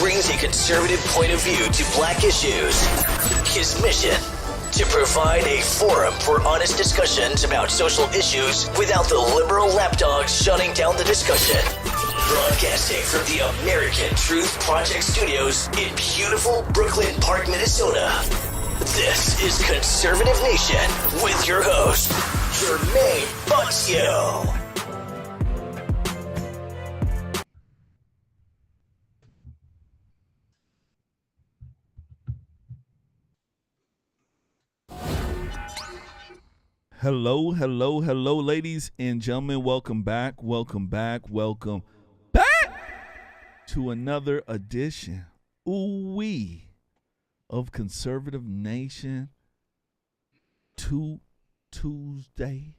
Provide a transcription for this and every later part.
brings a conservative point of view to black issues. His mission: to provide a forum for honest discussions about social issues without the liberal lapdogs shutting down the discussion. Broadcasting from the American Truth Project Studios in beautiful Brooklyn Park, Minnesota. This is Conservative Nation with your host, Jermain Botsio. Hello, ladies and gentlemen. Welcome back to another edition, of Conservative Nation. 2 Tuesdays,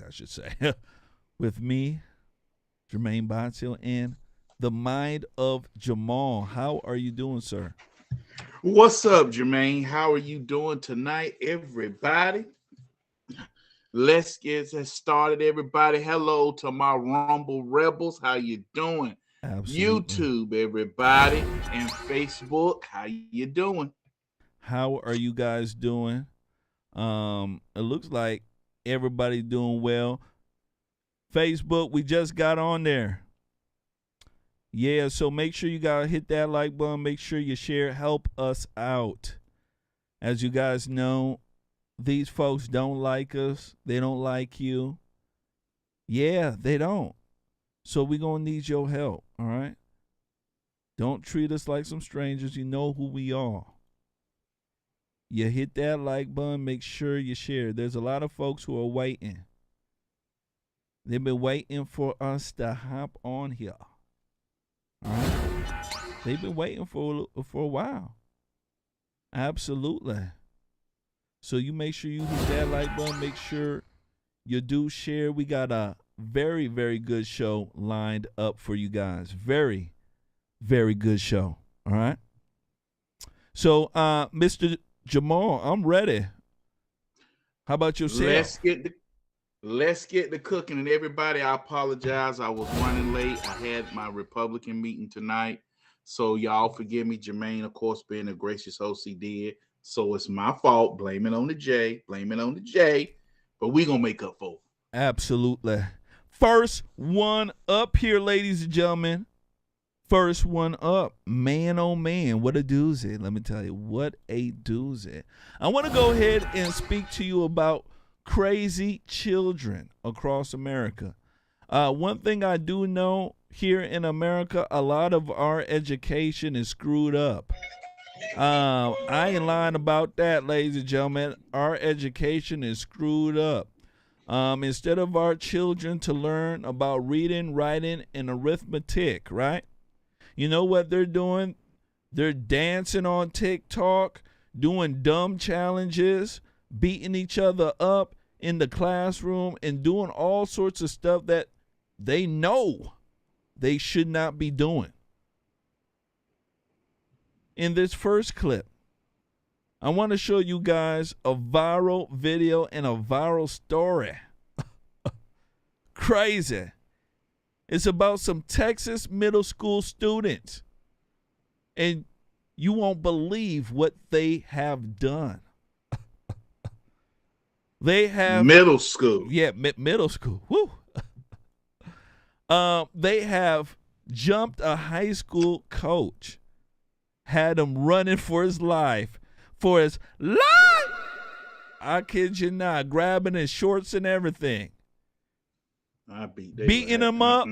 I should say, with me, Jermain Botsio, and the mind of Jamal. How are you doing, sir? What's up, Jermain? How are you doing tonight, everybody? Let's get started, everybody. Hello to my Rumble Rebels. How you doing? Absolutely. YouTube, everybody, and Facebook. How you doing? How are you guys doing? It looks like everybody doing well. Facebook, we just got on there. Yeah, so make sure you guys hit that like button. Make sure you share. Help us out. As you guys know, these folks don't like us. They don't like you. Yeah, they don't. So we're going to need your help, all right? Don't treat us like some strangers. You know who we are. You hit that like button. Make sure you share. There's a lot of folks who are waiting. They've been waiting for us to hop on here. All right. They've been waiting for a while. Absolutely. So you make sure you hit that like button. Make sure you do share. We got a very, very good show lined up for you guys. Very, very good show. All right. So, Mr. Jamal, I'm ready. How about yourself? Let's get the cooking. And everybody, I apologize. I was running late. I had my Republican meeting tonight. So y'all forgive me. Jermain, of course, being a gracious host he did. So it's my fault. Blame it on the J. But we're going to make up for it. Absolutely. First one up here, ladies and gentlemen. First one up. Man, oh man, what a doozy. Let me tell you, what a doozy. I want to go ahead and speak to you about crazy children across America. One thing I do know here in America, a lot of our education is screwed up. I ain't lying about that, ladies and gentlemen. Our education is screwed up. Instead of our children to learn about reading, writing, and arithmetic, right? You know what they're doing? They're dancing on TikTok, doing dumb challenges, beating each other up in the classroom, and doing all sorts of stuff that they know they should not be doing. In this first clip, I want to show you guys a viral video and a viral story. Crazy. It's about some Texas middle school students, and you won't believe what they have done. They have middle school. Yeah, middle school. Woo. They have jumped a high school coach, had him running for his life. I kid you not, grabbing his shorts and everything. Beating him up.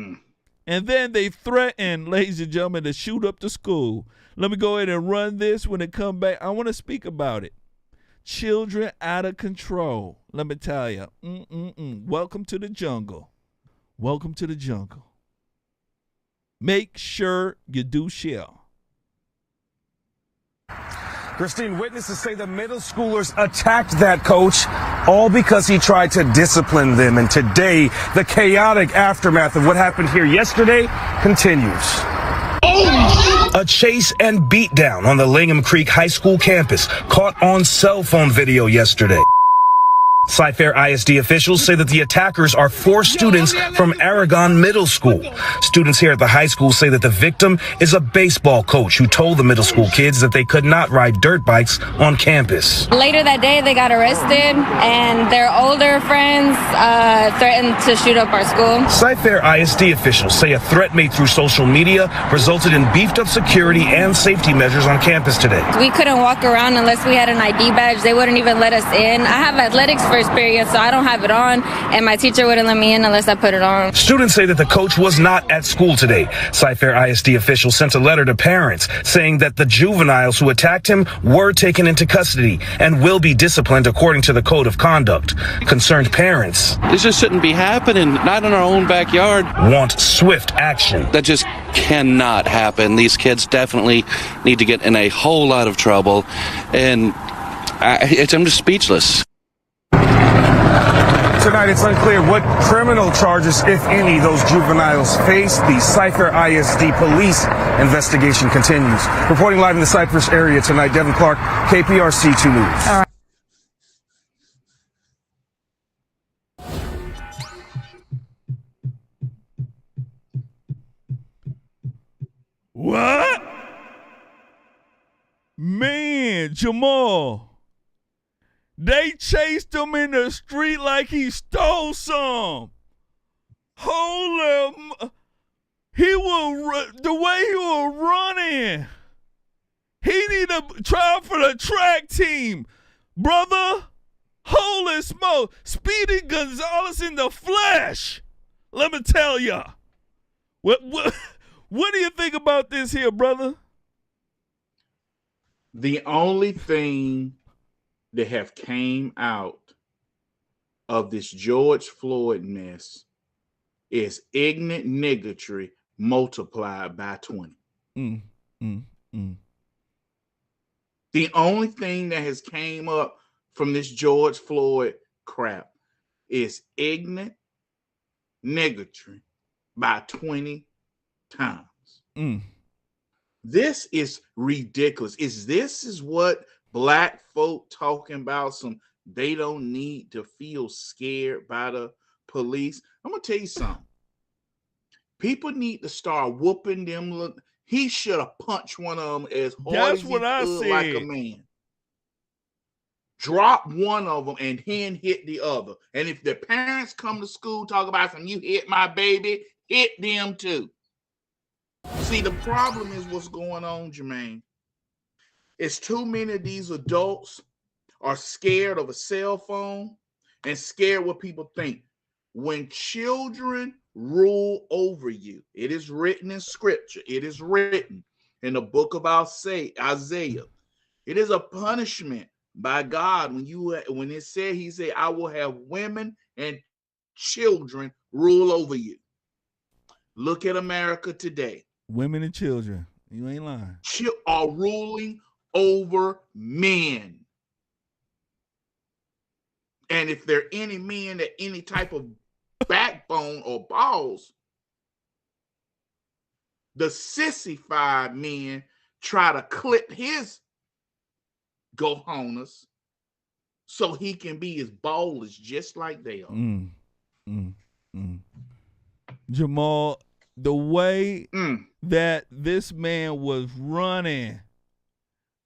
And then they threatened, ladies and gentlemen, to shoot up the school. Let me go ahead and run this when it come back. I want to speak about it. Children out of control. Let me tell you. Welcome to the jungle. Welcome to the jungle. Make sure you do share. Christine, witnesses say the middle schoolers attacked that coach, all because he tried to discipline them. And today, the chaotic aftermath of what happened here yesterday continues. A chase and beatdown on the Langham Creek High School campus caught on cell phone video yesterday. Cy-Fair ISD officials say that the attackers are 4 students from Aragon Middle School. Students here at the high school say that the victim is a baseball coach who told the middle school kids that they could not ride dirt bikes on campus. Later that day, they got arrested, and their older friends threatened to shoot up our school. Cy-Fair ISD officials say a threat made through social media resulted in beefed up security and safety measures on campus today. We couldn't walk around unless we had an ID badge. They wouldn't even let us in. I have athletics first period, so I don't have it on, and my teacher wouldn't let me in unless I put it on. Students say that the coach was not at school today. Cy-Fair ISD officials sent a letter to parents saying that the juveniles who attacked him were taken into custody and will be disciplined according to the code of conduct. Concerned parents, this just shouldn't be happening, not in our own backyard. Want swift action. That just cannot happen. These kids definitely need to get in a whole lot of trouble, and I'm just speechless. Tonight, it's unclear what criminal charges, if any, those juveniles face. The Cy-Fair ISD police investigation continues. Reporting live in the Cypress area tonight, Devin Clark, KPRC 2 News. All right. What? Man, Jamal. They chased him in the street like he stole some. Hold him. The way he was running. He need a try for the track team. Brother, holy smoke. Speedy Gonzalez in the flesh. Let me tell ya. What do you think about this here, brother? The only thing that have came out of this George Floyd mess is ignorant niggatry multiplied by 20. The only thing that has came up from this George Floyd crap is ignorant niggatry by 20 times. This is ridiculous. This is what black folk talking about some they don't need to feel scared by the police. I'm gonna tell you something. People need to start whooping them. He should have punched one of them as hard as he could, like a man. Drop one of them and then hit the other. And if the parents come to school talk about some, you hit my baby, hit them too. See, the problem is what's going on, Jermain. It's too many of these adults are scared of a cell phone and scared what people think. When children rule over you, it is written in scripture. It is written in the book of Isaiah. It is a punishment by God when it said, he said, I will have women and children rule over you. Look at America today. Women and children. You ain't lying. Are ruling over men. And if there are any men that any type of backbone or balls, the sissified men try to clip his gohonas so he can be as bold as just like they are. Jamal, the way that this man was running,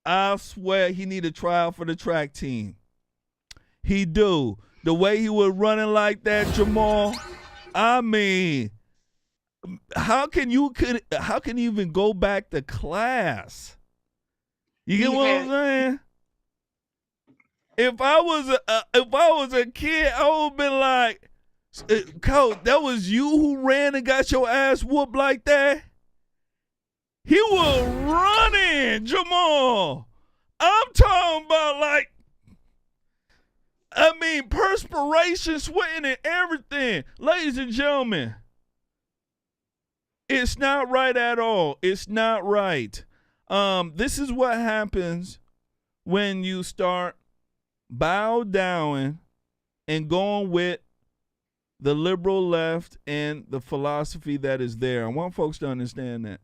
I swear he need a trial for the track team. He do. The way he was running like that, Jamal, I mean, how can you even go back to class? You get what I'm saying? If I was a kid, I would have been like, Coach, that was you who ran and got your ass whooped like that? He was running, Jamal. I'm talking about perspiration, sweating, and everything. Ladies and gentlemen, it's not right at all. It's not right. This is what happens when you start bow down and going with the liberal left and the philosophy that is there. I want folks to understand that.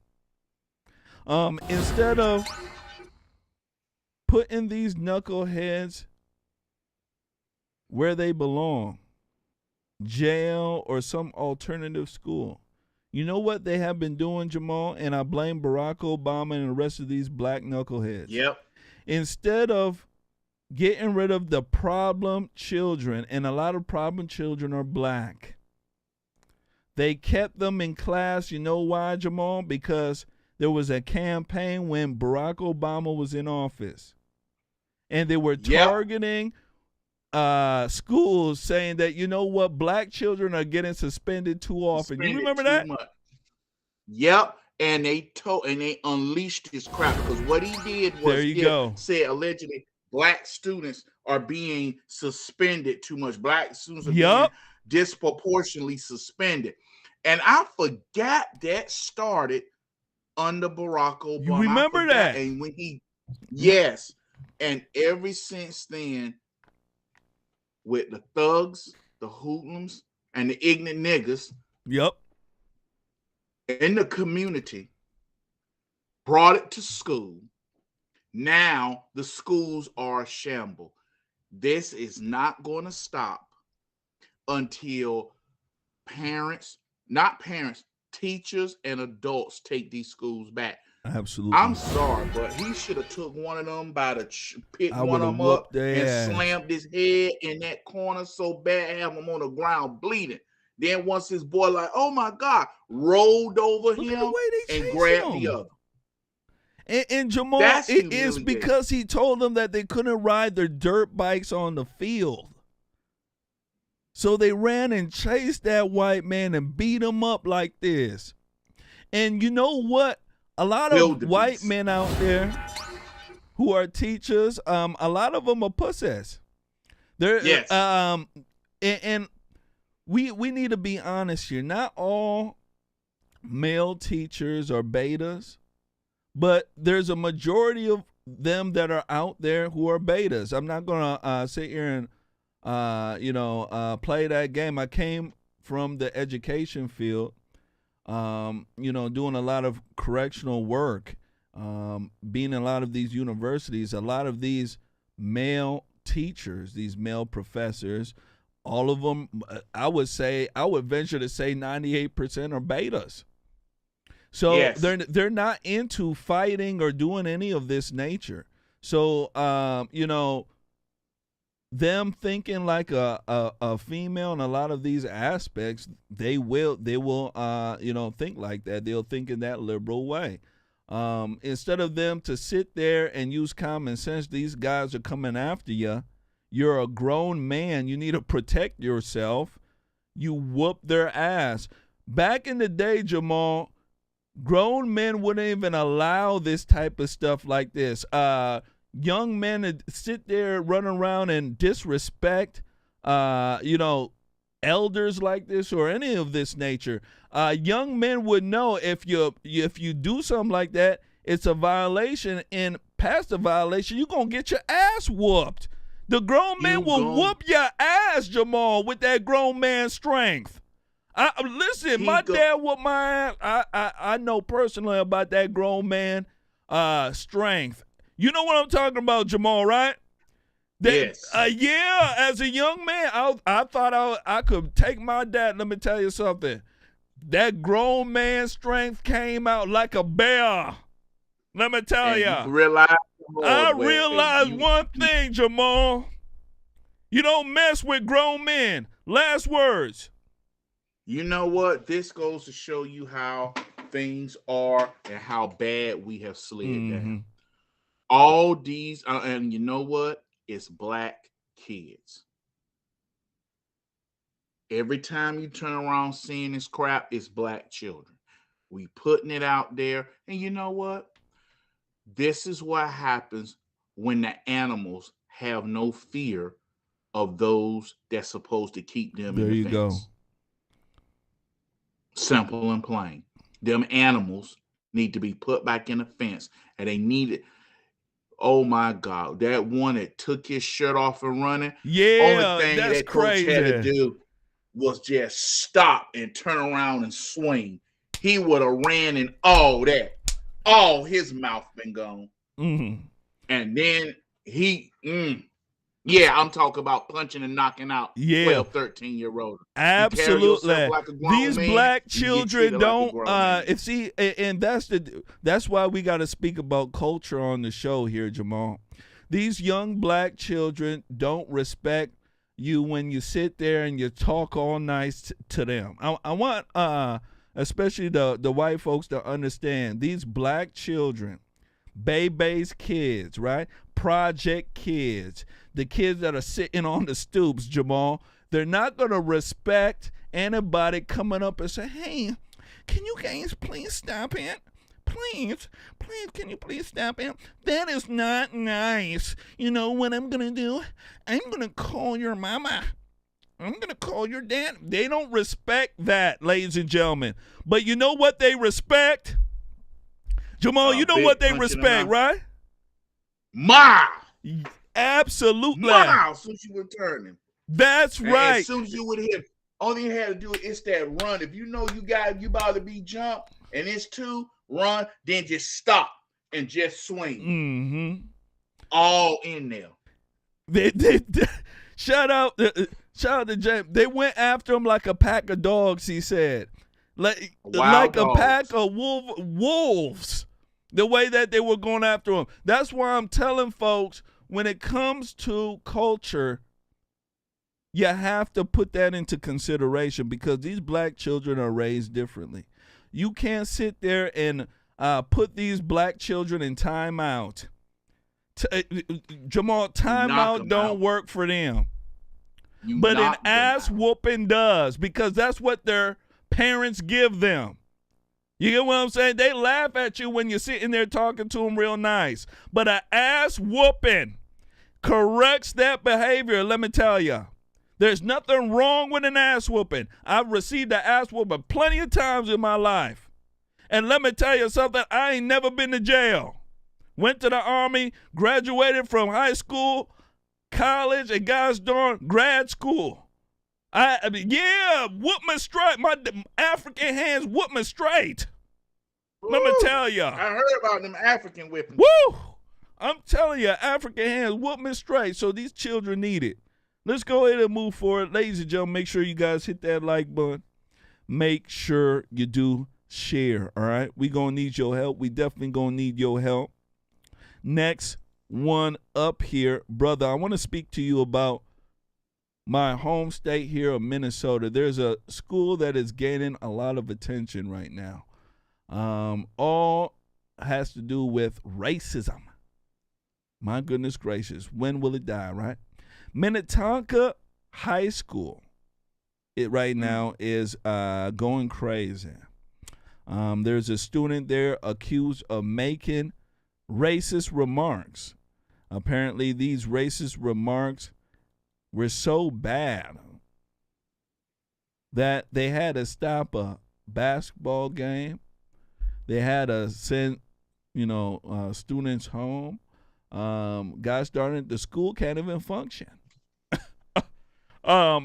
Instead of putting these knuckleheads where they belong, jail or some alternative school. You know what they have been doing, Jamal? And I blame Barack Obama and the rest of these black knuckleheads. Yep. Instead of getting rid of the problem children, and a lot of problem children are black, they kept them in class. You know why, Jamal? Because there was a campaign when Barack Obama was in office, and they were targeting schools, saying that, you know what, black children are getting suspended too often. You remember that? Yep. And they unleashed his crap, because what he did was said allegedly black students are being suspended too much. Black students are being disproportionately suspended. And I forgot that started under Barack Obama. You remember that? And when yes. And ever since then, with the thugs, the hoodlums, and the ignorant niggas in the community, brought it to school. Now the schools are a shamble. This is not going to stop until teachers and adults take these schools back. Absolutely. I'm sorry, but he should have took one of them by the pick one of them up and slammed his head in that corner so bad, have him on the ground bleeding. Then once his boy, like, oh my God, rolled over him and grabbed the other. And Jamal, it is because he told them that they couldn't ride their dirt bikes on the field. So they ran and chased that white man and beat him up like this. And you know what? A lot of white men out there who are teachers, a lot of them are pussies. And we need to be honest here. Not all male teachers are betas, but there's a majority of them that are out there who are betas. I'm not gonna sit here and play that game. I came from the education field, doing a lot of correctional work, being in a lot of these universities. A lot of these male teachers, these male professors, all of them, I would venture to say 98% are betas. So they're not into fighting or doing any of this nature. So them thinking like a female in a lot of these aspects, they will think like that. They'll think in that liberal way. Instead of them to sit there and use common sense, these guys are coming after you. You're a grown man. You need to protect yourself. You whoop their ass. Back in the day, Jamal, grown men wouldn't even allow this type of stuff like this. Young men would sit there, run around and disrespect, elders like this or any of this nature. Young men would know if you do something like that, it's a violation, and past the violation, you're going to get your ass whooped. The grown man will whoop your ass, Jamal, with that grown man strength. My dad whooped my ass. I know personally about that grown man strength. You know what I'm talking about, Jamal, right? Yes. As a young man, I thought I could take my dad. Let me tell you something. That grown man strength came out like a bear. Let me tell you. I realized one thing, Jamal. You don't mess with grown men. Last words. You know what? This goes to show you how things are and how bad we have slid down. All these, and you know what? It's black kids. Every time you turn around seeing this crap, it's black children. We putting it out there. And you know what? This is what happens when the animals have no fear of those that's supposed to keep them in the fence. There you go. Simple and plain. Them animals need to be put back in the fence, and they need it. Oh my God, that one that took his shirt off and running. Yeah, only thing that's that coach crazy. had to do was just stop and turn around and swing. He would have ran and all that. All his mouth been gone. And then he Yeah, I'm talking about punching and knocking out 12, 13-year-olds. Absolutely. Like These man, black children don't like and that's why we got to speak about culture on the show here, Jamal. These young black children don't respect you when you sit there and you talk all nice to them. I want especially the white folks to understand these black children, baby's kids, right? Project kids, the kids that are sitting on the stoops, Jamal, they're not going to respect anybody coming up and say, hey, can you guys please stop it? Please, can you please stop it? That is not nice. You know what I'm going to do? I'm going to call your mama. I'm going to call your dad. They don't respect that, ladies and gentlemen. But you know what they respect? Jamal, you know what they respect, right? Ma! Absolutely. Ma! As soon as you were turning. That's right. As soon as you would hit, only you had to do is that run. If you know you about to be jumped and it's 2, run, then just stop and just swing. Mm-hmm. All in there. They shout out to James. They went after him like a pack of dogs, he said. Like a pack of wolves. The way that they were going after him. That's why I'm telling folks, when it comes to culture, you have to put that into consideration because these black children are raised differently. You can't sit there and put these black children in timeout. Jamal, timeout don't work for them. But an ass whooping does, because that's what their parents give them. You get what I'm saying? They laugh at you when you're sitting there talking to them real nice. But an ass whooping corrects that behavior, let me tell you. There's nothing wrong with an ass whooping. I've received an ass whooping plenty of times in my life. And let me tell you something, I ain't never been to jail. Went to the Army, graduated from high school, college, and gosh darn grad school. I mean, whoop me straight. My African hands whoop me straight. Let me tell you. I heard about them African whippings. Woo! I'm telling you, African hands whoop me straight. So these children need it. Let's go ahead and move forward. Ladies and gentlemen, make sure you guys hit that like button. Make sure you do share, all right? We going to need your help. We definitely going to need your help. Next one up here, brother, I want to speak to you about my home state here of Minnesota. There's a school that is gaining a lot of attention right now. All has to do with racism. My goodness gracious, when will it die, right? Minnetonka High School, it right now is going crazy. There's a student there accused of making racist remarks. Apparently, these racist remarks were so bad that they had to stop a basketball game. They had to send, students home. Gosh darn it, the school can't even function.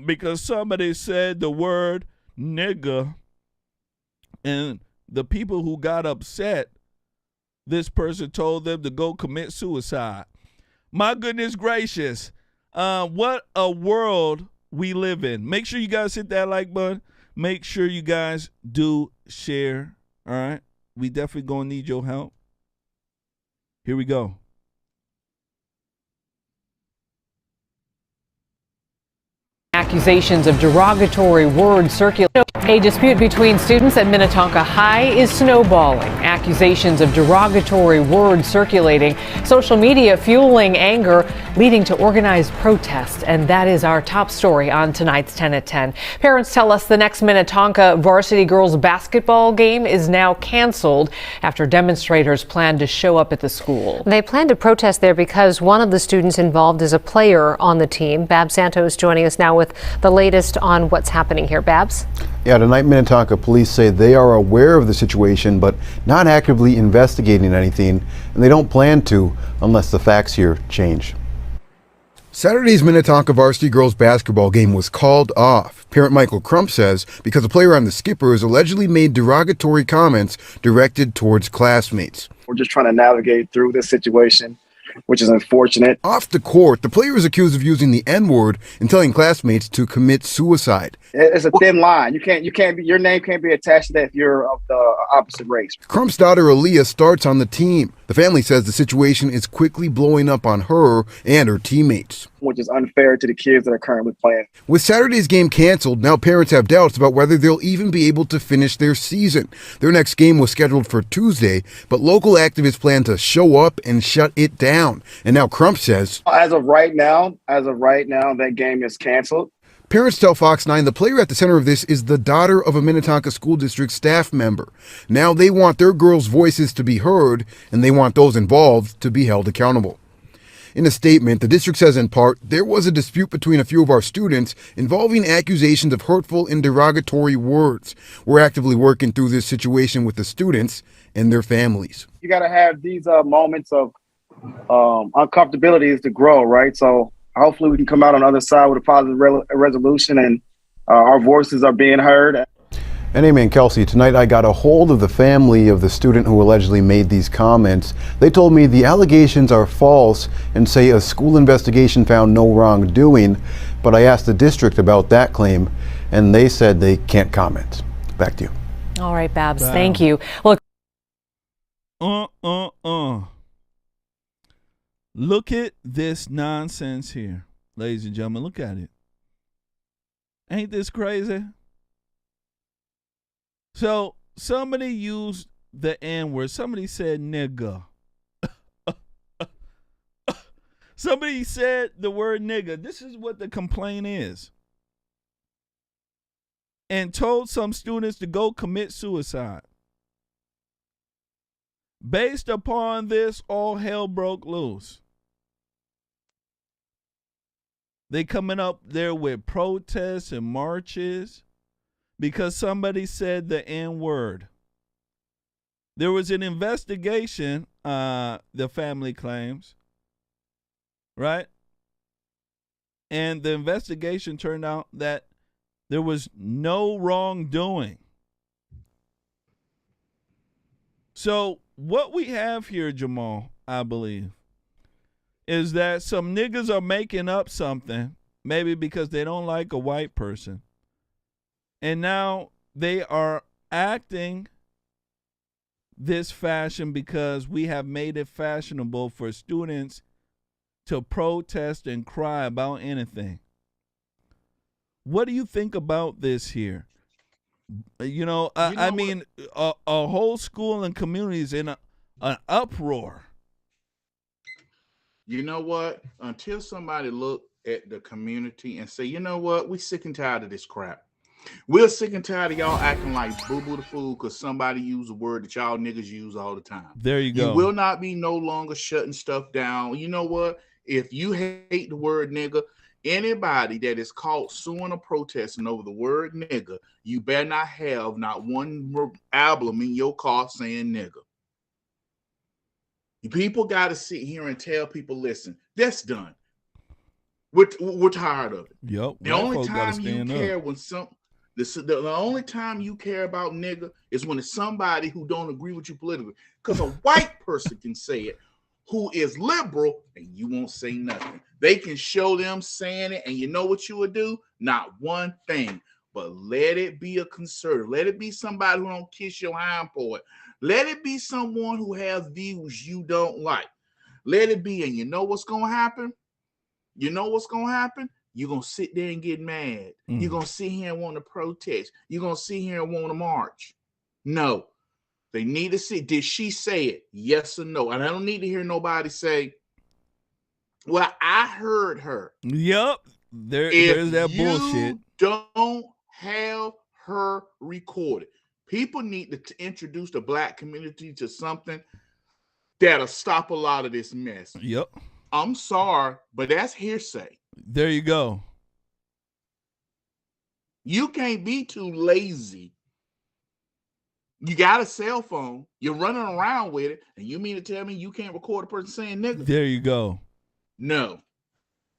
Because somebody said the word nigga, and the people who got upset, this person told them to go commit suicide. My goodness gracious. What a world we live in. Make sure you guys hit that like button. Make sure you guys do share. All right. We definitely going to need your help. Here we go. Accusations of derogatory words circulate. A dispute between students at Minnetonka High is snowballing. Accusations of derogatory words circulating. Social media fueling anger, leading to organized protests. And that is our top story on tonight's 10 at 10. Parents tell us the next Minnetonka varsity girls basketball game is now canceled after demonstrators plan to show up at the school. They plan to protest there because one of the students involved is a player on the team. Babs Santos joining us now with the latest on what's happening here. Babs? Yeah, tonight Minnetonka police say they are aware of the situation but not actively investigating anything, and they don't plan to unless the facts here change. Saturday's Minnetonka varsity girls basketball game was called off. Parent Michael Crump says because a player on the Skippers allegedly made derogatory comments directed towards classmates. We're just trying to navigate through this situation which is unfortunate. Off the court, the player is accused of using the N-word and telling classmates to commit suicide. It's a thin line. You can't be, your name can't be attached to that if you're of the opposite race. Crump's daughter Aaliyah starts on the team. The family says the situation is quickly blowing up on her and her teammates, which is unfair to the kids that are currently playing. With Saturday's game canceled, now parents have doubts about whether they'll even be able to finish their season. Their next game was scheduled for Tuesday, but local activists plan to show up and shut it down. And now Crump says, As of right now, that game is canceled. Parents tell Fox 9 the player at the center of this is the daughter of a Minnetonka School District staff member. Now they want their girls' voices to be heard, and they want those involved to be held accountable. In a statement, the district says in part, there was a dispute between a few of our students involving accusations of hurtful and derogatory words. We're actively working through this situation with the students and their families. You got to have these moments of uncomfortability to grow, right? So hopefully we can come out on the other side with a positive resolution and our voices are being heard. And Amy and Kelsey, tonight I got a hold of the family of the student who allegedly made these comments. They told me the allegations are false and say a school investigation found no wrongdoing, but I asked the district about that claim and they said they can't comment. Back to you. All right, Babs, thank you. Look. Look at this nonsense here, ladies and gentlemen. Look at it. Ain't this crazy? So somebody used the N-word. Somebody said nigga. Somebody said the word nigga. This is what the complaint is. And told some students to go commit suicide. Based upon this, all hell broke loose. They coming up there with protests and marches because somebody said the N-word. There was an investigation, the family claims, right? And the investigation turned out that there was no wrongdoing. So what we have here, Jamal, I believe, is that some niggas are making up something, maybe because they don't like a white person. And now they are acting this fashion because we have made it fashionable for students to protest and cry about anything. What do you think about this here? You know, I mean, a whole school and community is in an uproar. You know what? Until somebody look at the community and say, you know what? We sick and tired of this crap. We're sick and tired of y'all acting like boo-boo the fool because somebody used a word that y'all niggas use all the time. There you go. You will not be no longer shutting stuff down. You know what? If you hate the word nigga, anybody that is caught suing or protesting over the word nigga, you better not have not one album in your car saying nigga. People got to sit here and tell people, listen, that's done. We're tired of it. Yep. The only time you care when the only time you care about nigga is when it's somebody who don't agree with you politically. Because a white person can say it who is liberal and you won't say nothing. They can show them saying it and you know what you would do? Not one thing. But let it be a conservative. Let it be somebody who don't kiss your hind part. Let it be someone who has views you don't like. Let it be. And you know what's going to happen? You know what's going to happen? You're going to sit there and get mad. You're going to sit here and want to protest. You're going to sit here and want to march. No. They need to see, did she say it? Yes or no? And I don't need to hear nobody say, well, I heard her. Yep. There's that bullshit. Don't have her recorded. People need to introduce the black community to something that'll stop a lot of this mess. Yep. I'm sorry, but that's hearsay. There you go. You can't be too lazy. You got a cell phone. You're running around with it, and you mean to tell me you can't record a person saying nigga? There you go. No.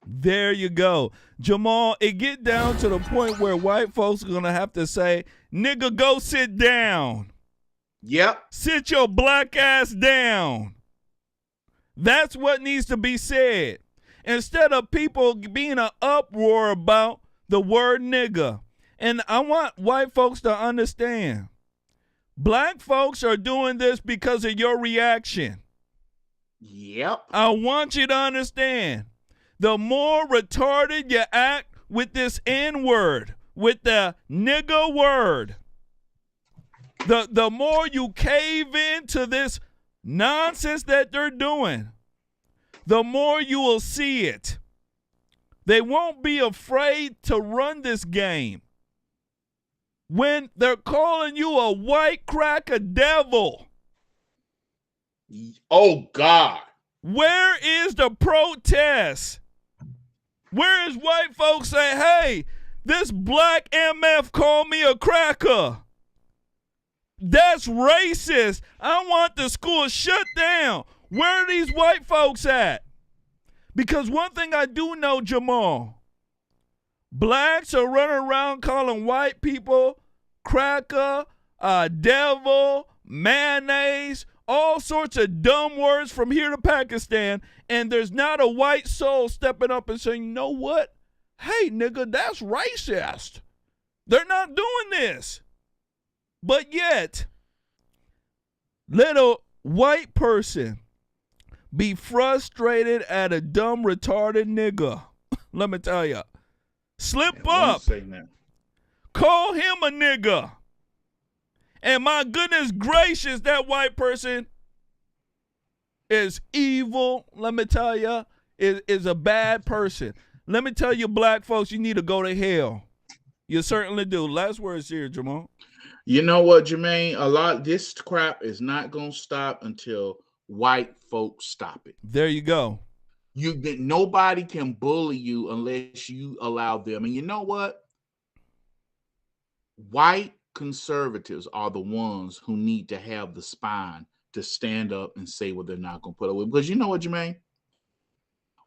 There you go. Jamal, it get down to the point where white folks are going to have to say, nigga, go sit down. Yep. Sit your black ass down. That's what needs to be said. Instead of people being an uproar about the word nigga. And I want white folks to understand. Black folks are doing this because of your reaction. Yep. I want you to understand. The more retarded you act with this N-word, with the nigga word, the more you cave into this nonsense that they're doing, the more you will see it. They won't be afraid to run this game. When they're calling you a white cracker devil. Oh, God. Where is the protest? Where is white folks saying, hey, this black MF called me a cracker? That's racist. I want the school shut down. Where are these white folks at? Because one thing I do know, Jamal, blacks are running around calling white people cracker, devil, mayonnaise, all sorts of dumb words from here to Pakistan, and there's not a white soul stepping up and saying, you know what? Hey, nigga, that's racist. They're not doing this. But yet, let a white person be frustrated at a dumb, retarded nigga. Let me tell you. Slip up. Call him a nigga. And my goodness gracious, that white person is evil. Let me tell you, is a bad person. Let me tell you, black folks, you need to go to hell. You certainly do. Last words here, Jamal. You know what, Jermaine? This crap is not going to stop until white folks stop it. There you go. Nobody can bully you unless you allow them. And you know what? White conservatives are the ones who need to have the spine to stand up and say what they're not going to put up with. Because you know what, Jermaine?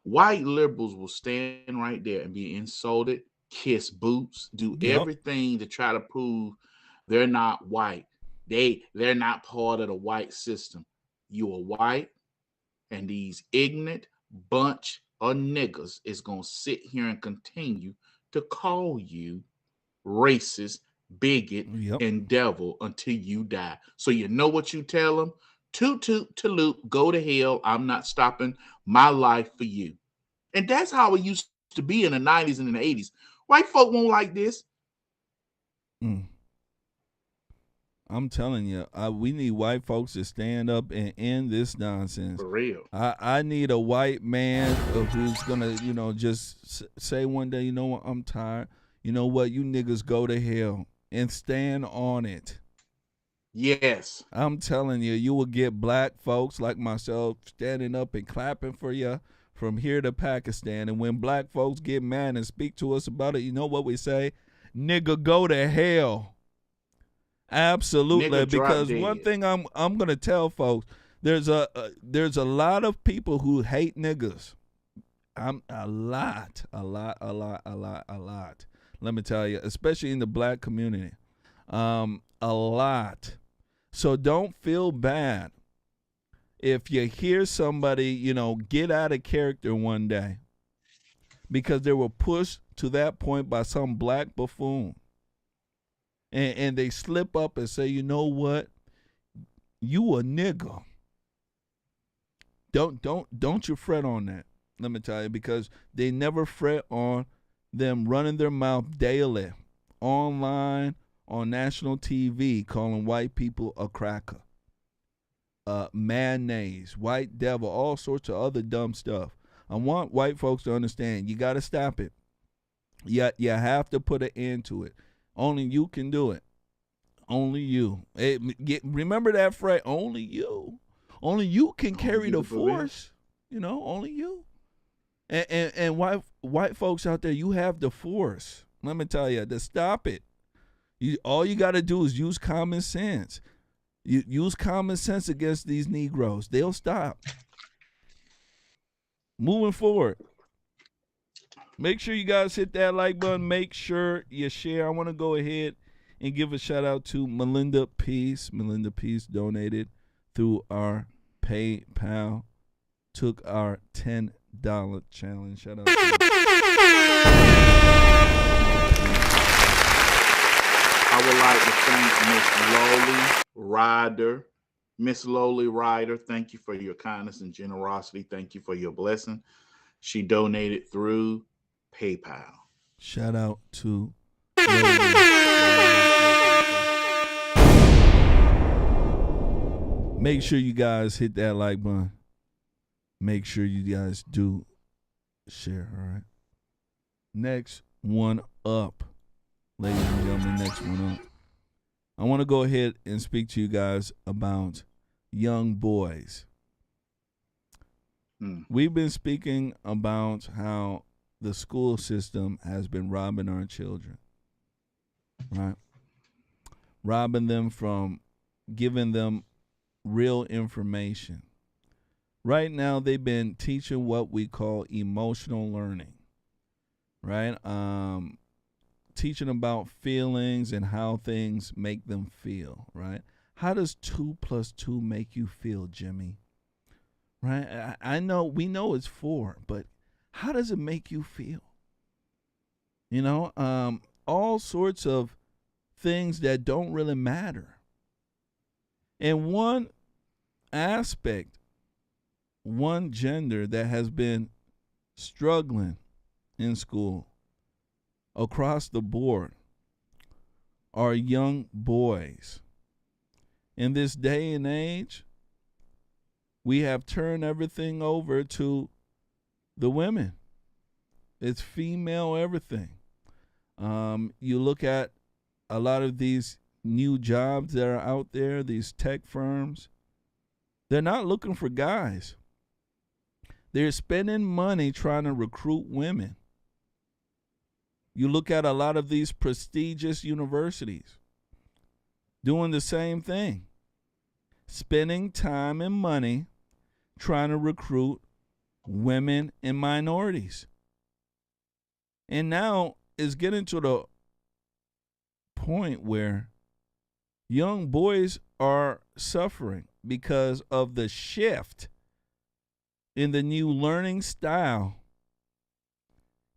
White liberals will stand right there and be insulted, kiss boots, do everything to try to prove they're not white. They're not part of the white system. You are white, and these ignorant bunch of niggas is going to sit here and continue to call you racist, bigot, and devil until you die. So you know what you tell them? Toot toot toot, go to hell. I'm not stopping my life for you. And that's how it used to be in the 90s and in the 80s. White folk won't like this. I'm telling you, we need white folks to stand up and end this nonsense. For real. I need a white man who's going to, just say one day, you know what, I'm tired. You know what, you niggas go to hell and stand on it. Yes. I'm telling you, you will get black folks like myself standing up and clapping for you from here to Pakistan. And when black folks get mad and speak to us about it, you know what we say? Nigga, go to hell. Absolutely, Nigga, because one thing I'm gonna tell folks, there's a lot of people who hate niggas. A lot. Let me tell you, especially in the black community, a lot. So don't feel bad if you hear somebody, get out of character one day because they were pushed to that point by some black buffoon. And they slip up and say, you know what? You a nigga. Don't you fret on that. Let me tell you, because they never fret on them running their mouth daily, online, on national TV, calling white people a cracker, mayonnaise, white devil, all sorts of other dumb stuff. I want white folks to understand, you got to stop it. You have to put an end to it. Only you can do it. Only you. Remember that phrase, only you. Only you can carry the force. Only you. And white folks out there, you have the force. Let me tell you, to stop it. All you got to do is use common sense. You use common sense against these Negroes. They'll stop. Moving forward. Make sure you guys hit that like button. Make sure you share. I want to go ahead and give a shout out to Melinda Peace. Melinda Peace donated through our PayPal took our $10 challenge. Shout out. I would like to thank Miss Lowly Ryder. Miss Lowly Ryder, thank you for your kindness and generosity. Thank you for your blessing. She donated through PayPal. Shout out to Make sure you guys hit that like button. Make sure you guys do share, all right? Next one up. Ladies and gentlemen, next one up. I want to go ahead and speak to you guys about young boys. We've been speaking about how the school system has been robbing our children, right? Robbing them from giving them real information. Right now, they've been teaching what we call emotional learning, right? Teaching about feelings and how things make them feel, right? How does 2 + 2 make you feel, Jimmy? Right? I know, we know it's 4, but how does it make you feel? You know, all sorts of things that don't really matter. And one aspect, one gender that has been struggling in school across the board are young boys. In this day and age, we have turned everything over to the women. It's female everything. You look at a lot of these new jobs that are out there, these tech firms, they're not looking for guys. They're spending money trying to recruit women. You look at a lot of these prestigious universities doing the same thing, spending time and money trying to recruit women and minorities. And now it's getting to the point where young boys are suffering because of the shift in the new learning style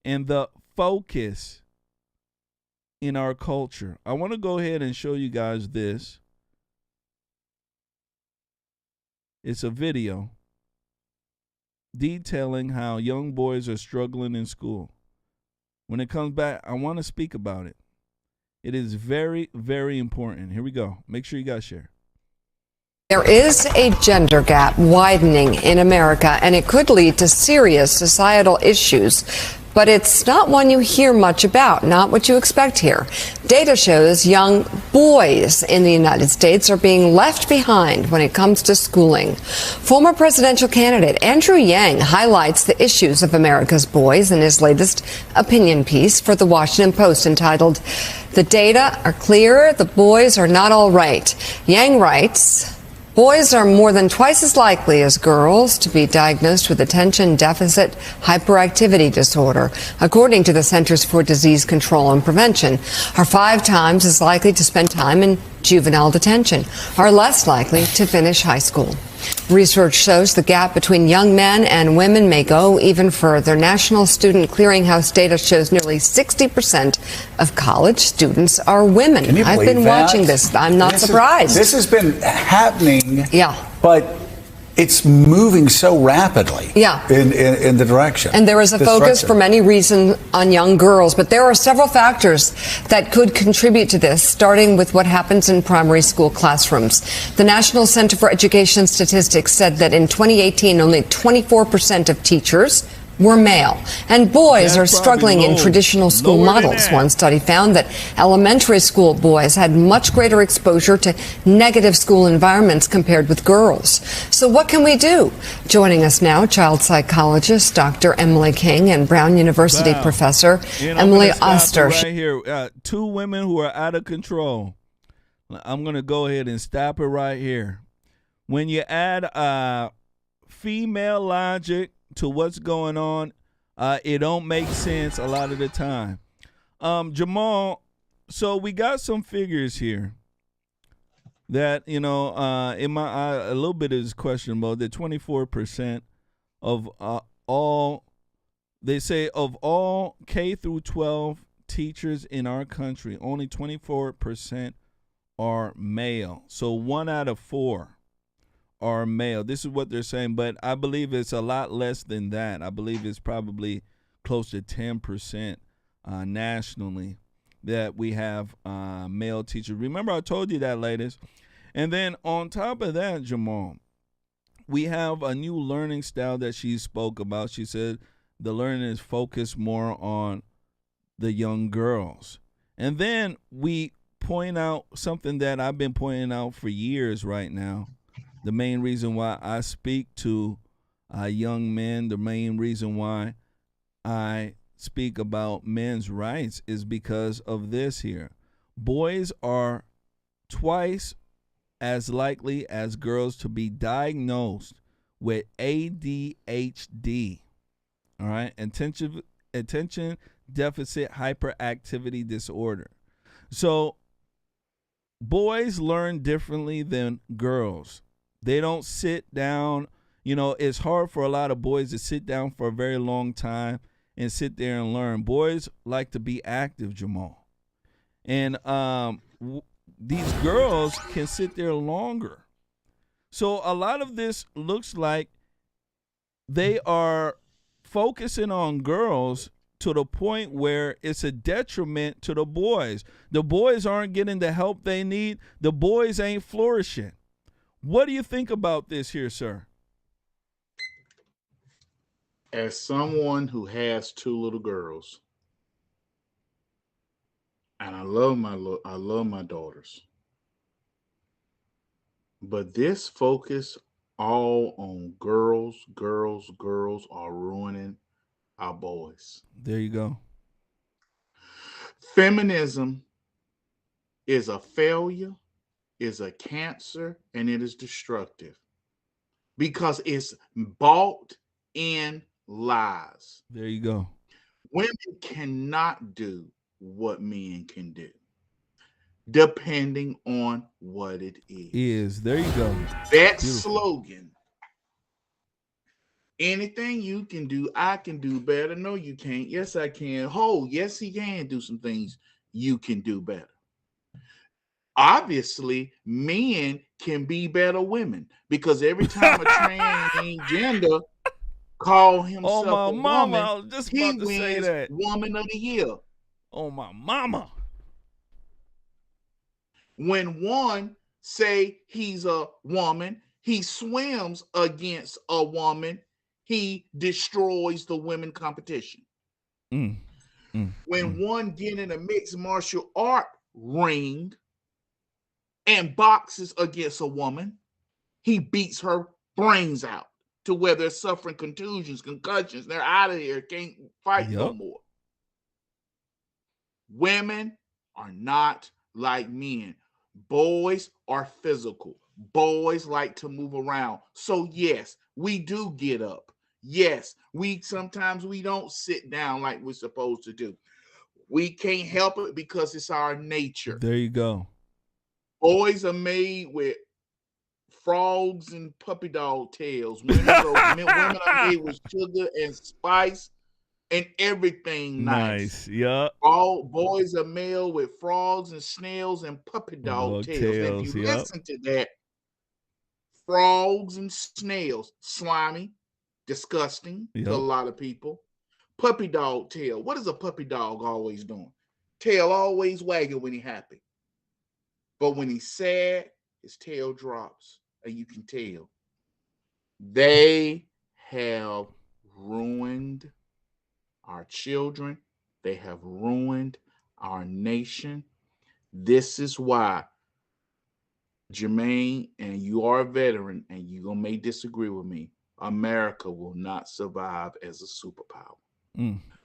and the focus in our culture. I want to go ahead and show you guys this. It's a video detailing how young boys are struggling in school. When it comes back, I want to speak about it. It is very, very important. Here we go. Make sure you guys share. There is a gender gap widening in America, and it could lead to serious societal issues. But it's not one you hear much about, not what you expect here. Data shows young boys in the United States are being left behind when it comes to schooling. Former presidential candidate Andrew Yang highlights the issues of America's boys in his latest opinion piece for the Washington Post entitled, "The Data Are Clear, the Boys Are Not All Right." Yang writes, boys are more than twice as likely as girls to be diagnosed with attention deficit hyperactivity disorder, according to the Centers for Disease Control and Prevention, are 5 times as likely to spend time in juvenile detention, are less likely to finish high school. Research shows the gap between young men and women may go even further. National Student Clearinghouse data shows nearly 60% of college students are women. Can you believe I've been watching this. I'm not surprised. This has been happening. Yeah. But it's moving so rapidly. Yeah. In the direction. And there is a focus for many reasons on young girls, but there are several factors that could contribute to this, starting with what happens in primary school classrooms. The National Center for Education Statistics said that in 2018, only 24% of teachers were male, and boys are struggling in traditional school models. One study found that elementary school boys had much greater exposure to negative school environments compared with girls. So what can we do? Joining us now, child psychologist Dr. Emily King and Brown University professor Emily Oster. Right here, 2 women who are out of control. I'm going to go ahead and stop it right here. When you add female logic to what's going on, it don't make sense a lot of the time. Jamal, so we got some figures here that, in my eye, a little bit is questionable, that 24% of all, they say of all K through 12 teachers in our country, only 24% are male. So 1 out of 4 are male. This is what they're saying, but I believe it's a lot less than that. I believe it's probably close to 10% nationally that we have male teachers. Remember, I told you that, ladies. And then on top of that, Jamal, we have a new learning style that she spoke about. She said the learning is focused more on the young girls. And then we point out something that I've been pointing out for years right now. The main reason why I speak to young men, the main reason why I speak about men's rights is because of this here. Boys are twice as likely as girls to be diagnosed with ADHD, all right, attention deficit hyperactivity disorder. So boys learn differently than girls. They don't sit down. You know, it's hard for a lot of boys to sit down for a very long time and sit there and learn. Boys like to be active, Jamal. And these girls can sit there longer. So a lot of this looks like they are focusing on girls to the point where it's a detriment to the boys. The boys aren't getting the help they need. The boys ain't flourishing. What do you think about this here, sir? As someone who has 2 little girls, and I love my daughters, but this focus all on girls are ruining our boys. There you go. Feminism is a failure, is a cancer, and it is destructive because it's bought in lies. There you go. Women cannot do what men can do, depending on what it is. There you go. That slogan, anything you can do, I can do better. No, you can't. Yes, I can. Oh, yes, he can do some things you can do better. Obviously, men can be better women because every time a transgender call himself a woman, he wins Woman of the Year. Oh, my mama. When one say he's a woman, he swims against a woman, he destroys the women competition. When one get in a mixed martial art ring and boxes against a woman, he beats her brains out to where they're suffering contusions, concussions. They're out of here, can't fight no more. Women are not like men. Boys are physical. Boys like to move around. So yes, we do get up. Yes, sometimes we don't sit down like we're supposed to do. We can't help it because it's our nature. There you go. Boys are made with frogs and puppy dog tails. Women are made with sugar and spice and everything nice. Yeah. All boys are made with frogs and snails and puppy dog tails. And if you listen to that, frogs and snails, slimy, disgusting to a lot of people. Puppy dog tail. What is a puppy dog always doing? Tail always wagging when he's happy. But when he's sad, his tail drops, and you can tell. They have ruined our children. They have ruined our nation. This is why, Jermain, and you are a veteran, and you may disagree with me, America will not survive as a superpower.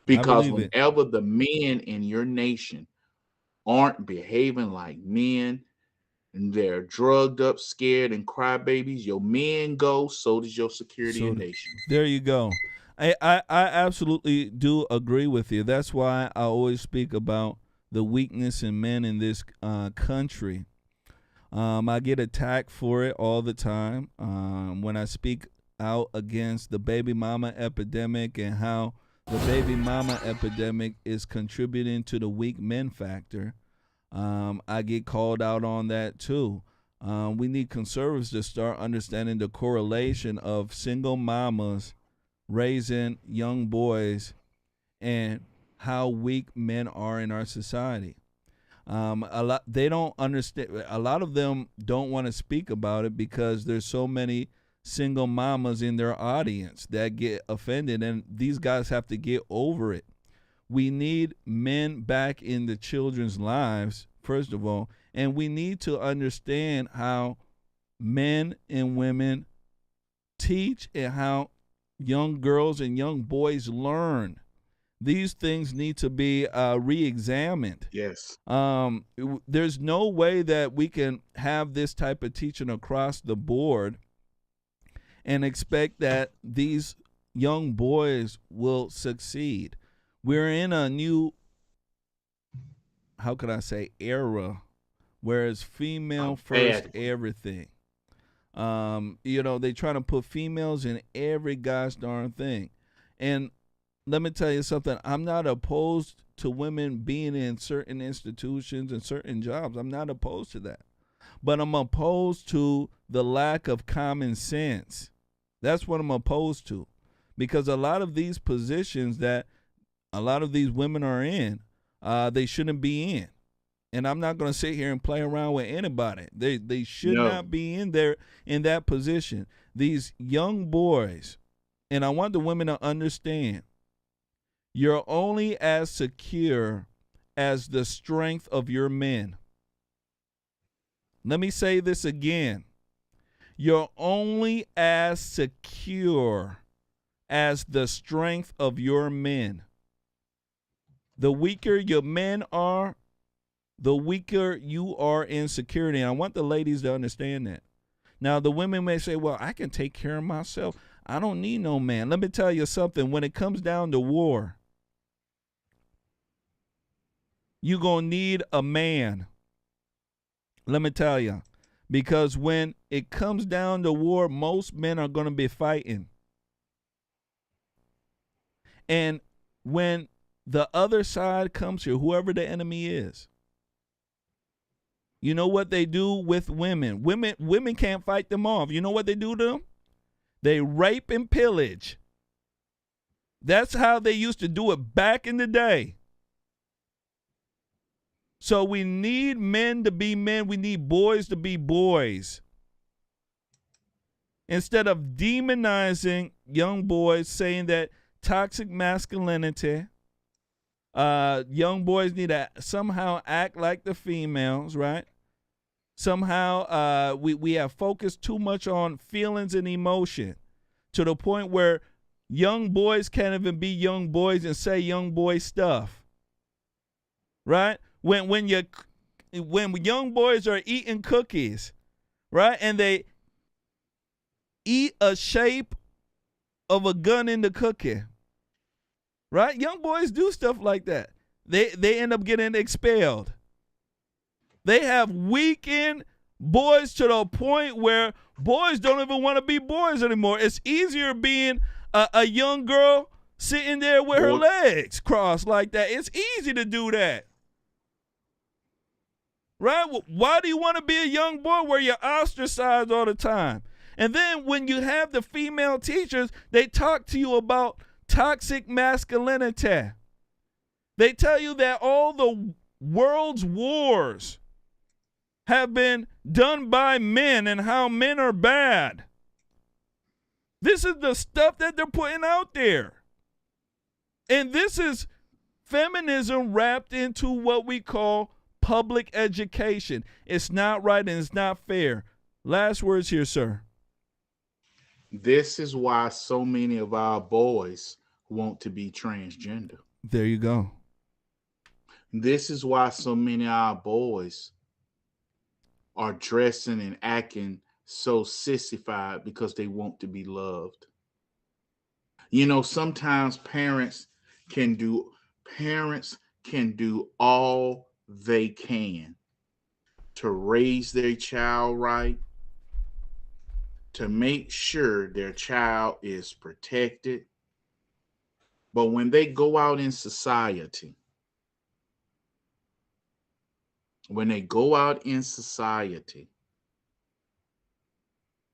Because whenever the men in your nation aren't behaving like men, and they're drugged up, scared, and crybabies, your men go, so does your security and nation. There you go. I absolutely do agree with you. That's why I always speak about the weakness in men in this country. I get attacked for it all the time when I speak out against the baby mama epidemic and how the baby mama epidemic is contributing to the weak men factor. I get called out on that too. We need conservatives to start understanding the correlation of single mamas raising young boys and how weak men are in our society. They don't understand. A lot of them don't want to speak about it because there's so many single mamas in their audience that get offended, and these guys have to get over it. We need men back in the children's lives, first of all, and we need to understand how men and women teach and how young girls and young boys learn. These things need to be re-examined. Yes. There's no way that we can have this type of teaching across the board and expect that these young boys will succeed. We're in a new, how could I say, era where it's female first everything. They trying to put females in every gosh darn thing. And let me tell you something. I'm not opposed to women being in certain institutions and certain jobs. I'm not opposed to that. But I'm opposed to the lack of common sense. That's what I'm opposed to. Because a lot of these positions that a lot of these women are in, they shouldn't be in. And I'm not going to sit here and play around with anybody. They should not be in there in that position. These young boys, and I want the women to understand, you're only as secure as the strength of your men. Let me say this again. You're only as secure as the strength of your men. The weaker your men are, the weaker you are in security. And I want the ladies to understand that. Now, the women may say, well, I can take care of myself. I don't need no man. Let me tell you something. When it comes down to war, you're going to need a man. Let me tell you. Because when it comes down to war, most men are going to be fighting. And when the other side comes here, whoever the enemy is, you know what they do with women? Women can't fight them off. You know what they do to them? They rape and pillage. That's how they used to do it back in the day. So we need men to be men. We need boys to be boys. Instead of demonizing young boys, saying that toxic masculinity, young boys need to somehow act like the females, right? Somehow we have focused too much on feelings and emotion to the point where young boys can't even be young boys and say young boy stuff, right? When young boys are eating cookies, right, and they eat a shape of a gun in the cookie, right? Young boys do stuff like that. They end up getting expelled. They have weakened boys to the point where boys don't even want to be boys anymore. It's easier being a young girl sitting there with her legs crossed like that. It's easy to do that. Right? Why do you want to be a young boy where you're ostracized all the time? And then when you have the female teachers, they talk to you about toxic masculinity. They tell you that all the world's wars have been done by men and how men are bad. This is the stuff that they're putting out there. And this is feminism wrapped into what we call public education. It's not right and it's not fair. Last words here, sir. This is why so many of our boys want to be transgender. There you go. This is why so many of our boys are dressing and acting so sissified because they want to be loved. You know, sometimes parents can do all they can to raise their child right, to make sure their child is protected. But when they go out in society,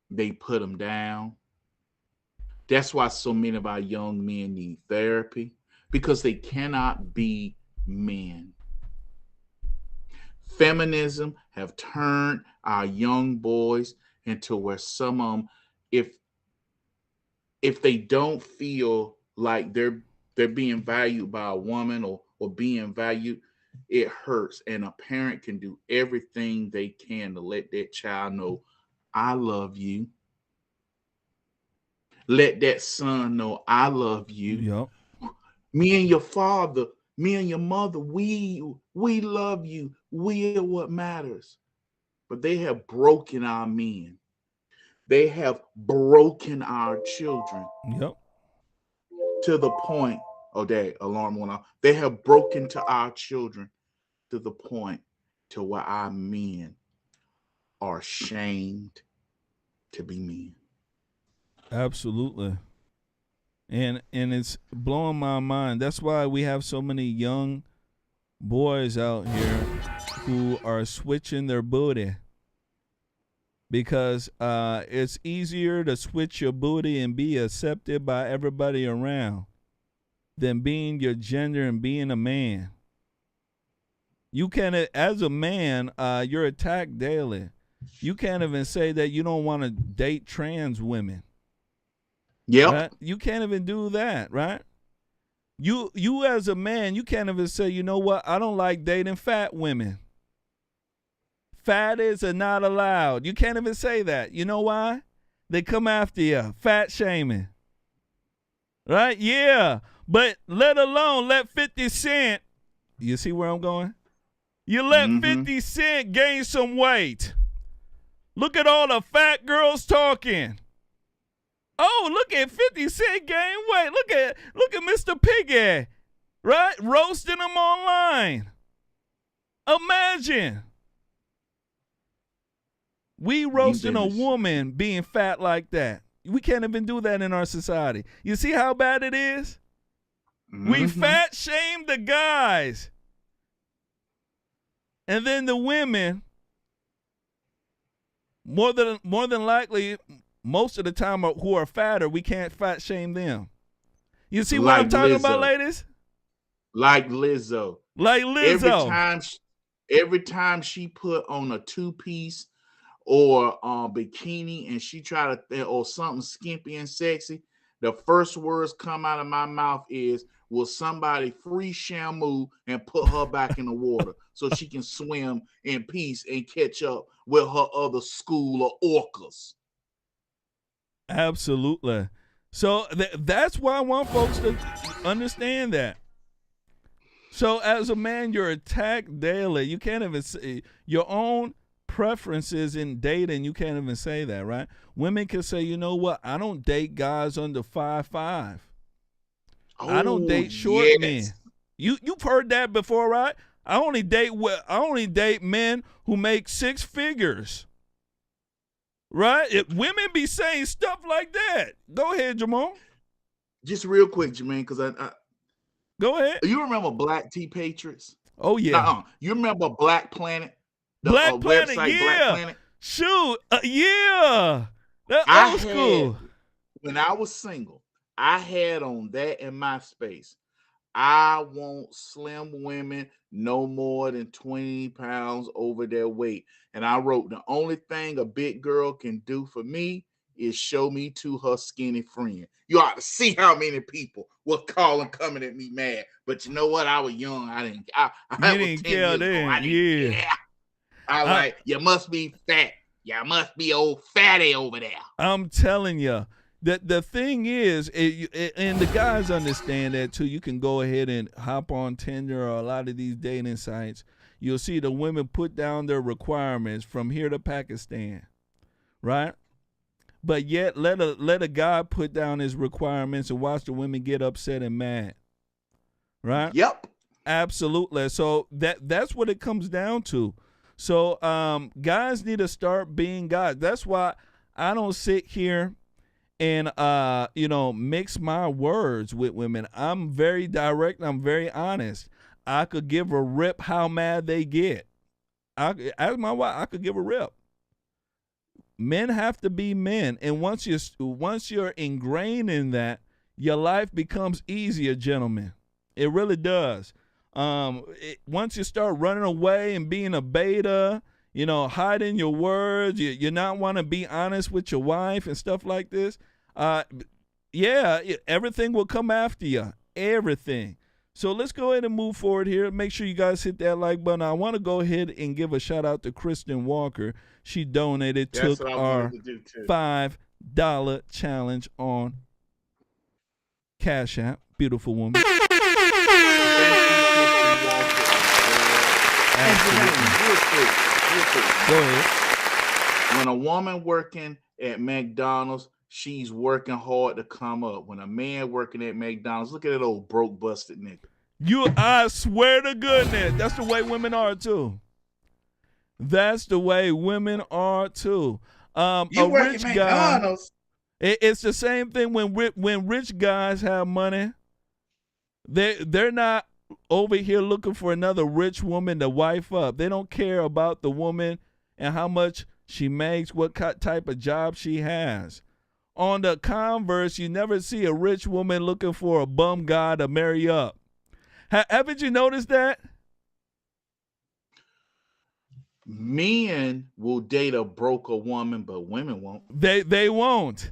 they put them down. That's why so many of our young men need therapy, because they cannot be men. Feminism have turned our young boys into where some of them, if they don't feel like they're being valued by a woman or being valued, it hurts. And a parent can do everything they can to let that child know, I love you. Let that son know, I love you. Yep. Me and your father, me and your mother, we love you. We are what matters. But they have broken our men. They have broken our children. Yep. To the point, oh, that alarm went off. They have broken to our children to the point to where our men are ashamed to be men. Absolutely. And it's blowing my mind. That's why we have so many young boys out here who are switching their booty. Because it's easier to switch your booty and be accepted by everybody around than being your gender and being a man. You can't, as a man, you're attacked daily. You can't even say that you don't want to date trans women. Yep. Right? You can't even do that, right? You as a man, you can't even say, you know what, I don't like dating fat women. Fatties are not allowed. You can't even say that. You know why? They come after you. Fat shaming. Right? Yeah. But let 50 Cent. You see where I'm going? You let 50 Cent gain some weight. Look at all the fat girls talking. Oh, look at 50 Cent gain weight. Look at Mr. Piggy. Right? Roasting them online. Imagine. We roasting a woman being fat like that. We can't even do that in our society. You see how bad it is? We fat shame the guys. And then the women, more than likely, most of the time who are fatter, we can't fat shame them. You see what I'm talking about, ladies? Like Lizzo. Like Lizzo. Every time she put on a two-piece or bikini and she try to, or something skimpy and sexy, the first words come out of my mouth is, will somebody free Shamu and put her back in the water so she can swim in peace and catch up with her other school of orcas? Absolutely. So that's why I want folks to understand that. So as a man, you're attacked daily. You can't even say your own preferences in dating. You can't even say that, right? Women can say, you know what? I don't date guys under 5'5". I don't date short men. You've heard that before, right? I only date men who make six figures. Right? Women be saying stuff like that. Go ahead, Jamal. Just real quick, Jermain, because I go ahead. You remember Black Tea Patriots? Oh yeah. You remember Black Planet? Black Planet, website, yeah. Black Planet? Shoot, yeah. That old school. When I was single, I had on that in MySpace. I want slim women no more than 20 pounds over their weight. And I wrote, the only thing a big girl can do for me is show me to her skinny friend. You ought to see how many people were calling, coming at me mad. But you know what? I was young. I didn't care then. Yeah. I was like, you must be fat. You must be old fatty over there. I'm telling you. The thing is, and the guys understand that too. You can go ahead and hop on Tinder or a lot of these dating sites. You'll see the women put down their requirements from here to Pakistan, right? But yet let a guy put down his requirements and watch the women get upset and mad, right? Yep, absolutely. So that's what it comes down to. So guys need to start being guys. That's why I don't sit here and mix my words with women. I'm very direct. I'm very honest. I could give a rip how mad they get. As my wife, I could give a rip. Men have to be men, and once you're ingrained in that, your life becomes easier, gentlemen. It really does. Once you start running away and being a beta, hiding your words, you not want to be honest with your wife and stuff like this. Everything will come after you. Everything. So let's go ahead and move forward here. Make sure you guys hit that like button. I want to go ahead and give a shout out to Kristen Walker. She donated, took our $5 challenge on Cash App. Beautiful woman. Real quick. Go ahead. When a woman working at McDonald's, she's working hard to come up. When a man working at McDonald's, look at that old broke, busted nigga. I swear to goodness, that's the way women are too. That's the way women are too. A rich guy. It's the same thing when rich guys have money. They're not over here looking for another rich woman to wife up. They don't care about the woman and how much she makes, what type of job she has. On the converse, you never see a rich woman looking for a bum guy to marry up. Haven't you noticed that? Men will date a broke woman, but women won't. They won't.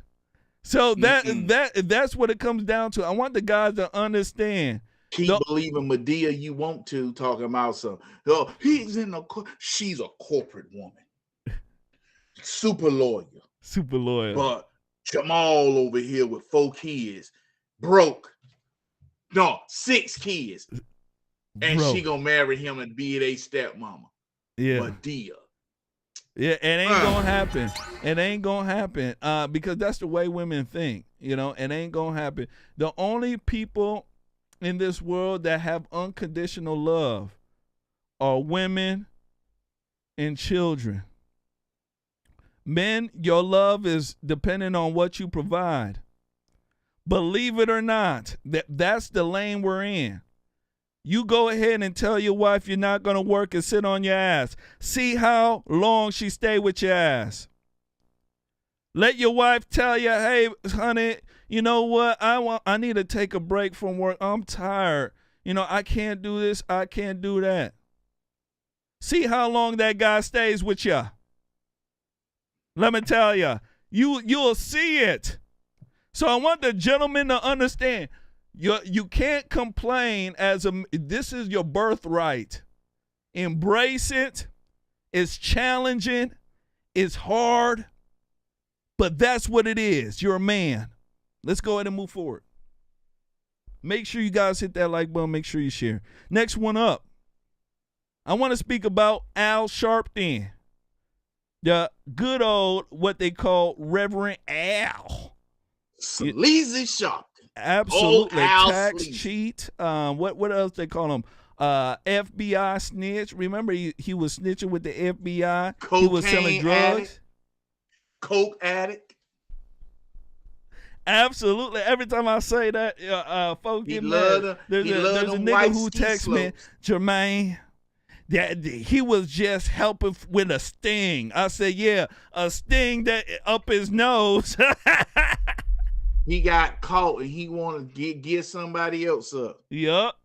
So that's what it comes down to. I want the guys to understand. Keep believing Medea you want to, talking about something. Oh, she's a corporate woman. Super loyal. But Jamal over here with 4 kids, broke. No, 6 kids. And she gonna marry him and be their stepmama. Yeah. Medea. Yeah, it ain't gonna happen. It ain't gonna happen. Because that's the way women think. It ain't gonna happen. The only people in this world that have unconditional love are women and children. Men, your love is dependent on what you provide. Believe it or not, that's the lane we're in. You go ahead and tell your wife you're not going to work and sit on your ass. See how long she stay with your ass. Let your wife tell you, hey, honey, you know what? I need to take a break from work. I'm tired. I can't do this. I can't do that. See how long that guy stays with you. Let me tell you, you'll see it. So I want the gentleman to understand, you can't complain this is your birthright. Embrace it. It's challenging. It's hard. But that's what it is. You're a man. Let's go ahead and move forward. Make sure you guys hit that like button. Make sure you share. Next one up. I want to speak about Al Sharpton. The good old, what they call Reverend Al. Sleazy Sharpton. Absolutely. Tax cheat. What else they call him? FBI snitch. Remember, he was snitching with the FBI. Cocaine he was selling drugs. Addict. Coke addict. Absolutely. Every time I say that, folks get mad. There's a nigga who texts me, Jermain, that he was just helping with a sting. I said, yeah, a sting that up his nose. He got caught and he want to get somebody else up. Yup.